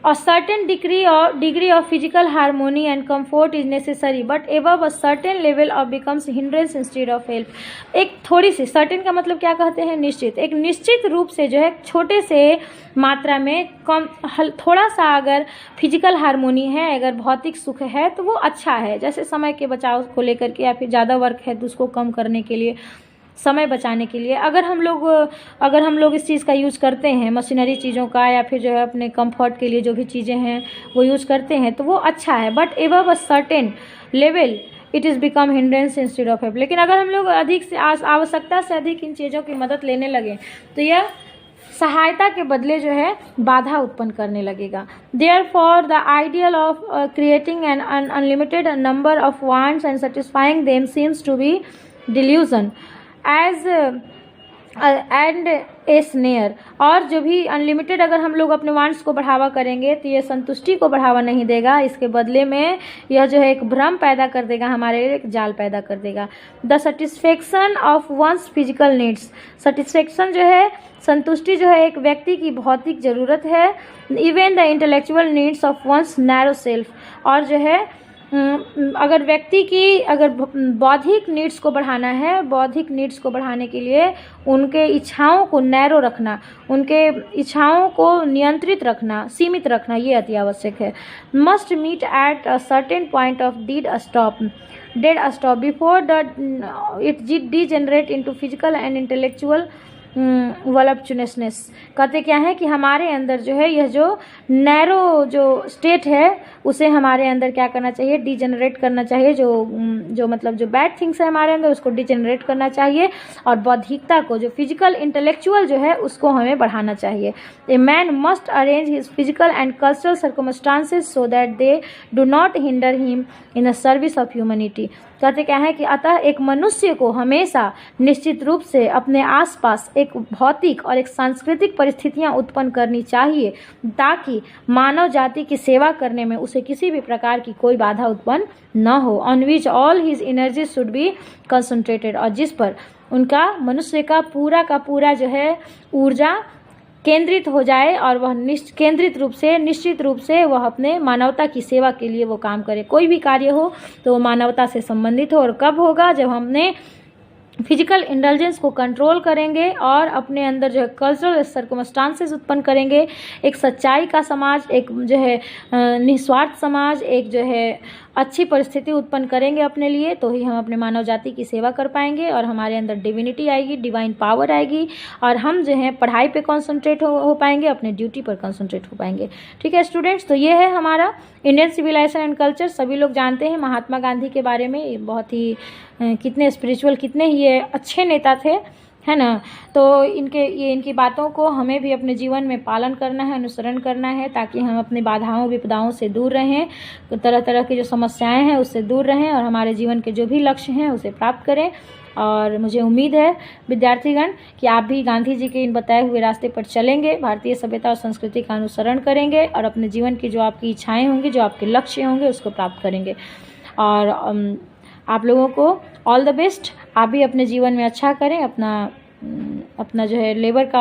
A certain degree of physical harmony and comfort is necessary, but above a certain level of becomes hindrance instead of help. एक थोड़ी सी, certain का मतलब क्या कहते हैं, निश्चित, एक निश्चित रूप से जो है छोटे से मात्रा में कम, थोड़ा सा अगर फिजिकल हारमोनी है, अगर भौतिक सुख है तो वो अच्छा है, जैसे समय के बचाव को लेकर के, या फिर ज़्यादा वर्क है तो उसको कम करने के लिए, समय बचाने के लिए अगर हम लोग इस चीज़ का यूज़ करते हैं, मशीनरी चीज़ों का, या फिर जो है अपने कंफर्ट के लिए जो भी चीज़ें हैं वो यूज़ करते हैं तो वो अच्छा है। But above a certain level it is become hindrance instead of help. लेकिन अगर हम लोग अधिक से आवश्यकता से अधिक इन चीज़ों की मदद लेने लगे तो यह सहायता के बदले जो है बाधा उत्पन्न करने लगेगा। Therefore, the ideal of creating an unlimited number of wants and satisfying them seems to be delusion as and a snare. और जो भी अनलिमिटेड अगर हम लोग अपने वांट्स को बढ़ावा करेंगे तो ये संतुष्टि को बढ़ावा नहीं देगा, इसके बदले में यह जो है एक भ्रम पैदा कर देगा, हमारे लिए एक जाल पैदा कर देगा। The satisfaction of one's physical needs, satisfaction जो है, संतुष्टि जो है एक व्यक्ति की भौतिक ज़रूरत है। Even the intellectual needs of one's narrow self, और जो है अगर व्यक्ति की अगर बौद्धिक नीड्स को बढ़ाना है, बौद्धिक नीड्स को बढ़ाने के लिए उनके इच्छाओं को नैरो रखना, उनके इच्छाओं को नियंत्रित रखना, सीमित रखना, ये अति आवश्यक है। Must meet at a certain point of dead stop before the it degenerate into physical and intellectual voluptuousness. कहते क्या है कि हमारे अंदर जो है यह जो नैरो जो स्टेट है उसे हमारे अंदर क्या करना चाहिए, डिजेनरेट करना चाहिए, जो मतलब जो बैड थिंग्स है हमारे अंदर उसको डिजेनरेट करना चाहिए, और बौद्धिकता को, जो फिजिकल इंटेलेक्चुअल जो है उसको हमें बढ़ाना चाहिए। A man must arrange his physical and cultural circumstances so that they do not hinder him in the service of humanity. कहते क्या है कि अतः एक मनुष्य को हमेशा निश्चित रूप से अपने आसपास एक भौतिक और एक सांस्कृतिक परिस्थितियां उत्पन्न करनी चाहिए ताकि मानव जाति की सेवा करने में उसे किसी भी प्रकार की कोई बाधा उत्पन्न न हो। On which all his energy should be concentrated, और जिस पर उनका मनुष्य का पूरा जो है ऊर्जा केंद्रित हो जाए, और वह निश्चित रूप से वह अपने मानवता की सेवा के लिए वो काम करे। कोई भी कार्य हो तो वो मानवता से संबंधित हो, और कब होगा, जब हमने फिजिकल इंडल्जेंस को कंट्रोल करेंगे और अपने अंदर जो है कल्चरल सर्कमस्टांसेस उत्पन्न करेंगे, एक सच्चाई का समाज, एक जो है निस्वार्थ समाज, एक जो है अच्छी परिस्थिति उत्पन्न करेंगे अपने लिए, तो ही हम अपने मानव जाति की सेवा कर पाएंगे और हमारे अंदर डिविनिटी आएगी, डिवाइन पावर आएगी, और हम जो है पढ़ाई पे कंसंट्रेट हो पाएंगे, अपने ड्यूटी पर कंसंट्रेट हो पाएंगे। ठीक है स्टूडेंट्स, तो ये है हमारा इंडियन सिविलाइजेशन एंड कल्चर। सभी लोग जानते हैं महात्मा गांधी के बारे में, बहुत ही कितने स्पिरिचुअल, कितने ही ये अच्छे नेता थे, है ना। तो इनकी बातों को हमें भी अपने जीवन में पालन करना है, अनुसरण करना है, ताकि हम अपनी बाधाओं विपदाओं से दूर रहें, तरह तरह की जो समस्याएं हैं उससे दूर रहें, और हमारे जीवन के जो भी लक्ष्य हैं उसे प्राप्त करें। और मुझे उम्मीद है विद्यार्थीगण कि आप भी गांधी जी के इन बताए हुए रास्ते पर चलेंगे, भारतीय सभ्यता और संस्कृति का अनुसरण करेंगे, और अपने जीवन की जो आपकी इच्छाएँ होंगी, जो आपके लक्ष्य होंगे उसको प्राप्त करेंगे। और आप लोगों को ऑल द बेस्ट। आप भी अपने जीवन में अच्छा करें, अपना जो है लेबर का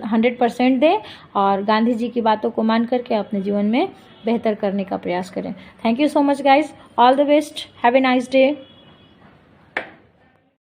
100% दें, और गांधी जी की बातों को मान करके अपने जीवन में बेहतर करने का प्रयास करें। Thank you so much guys, all the best, have a nice day.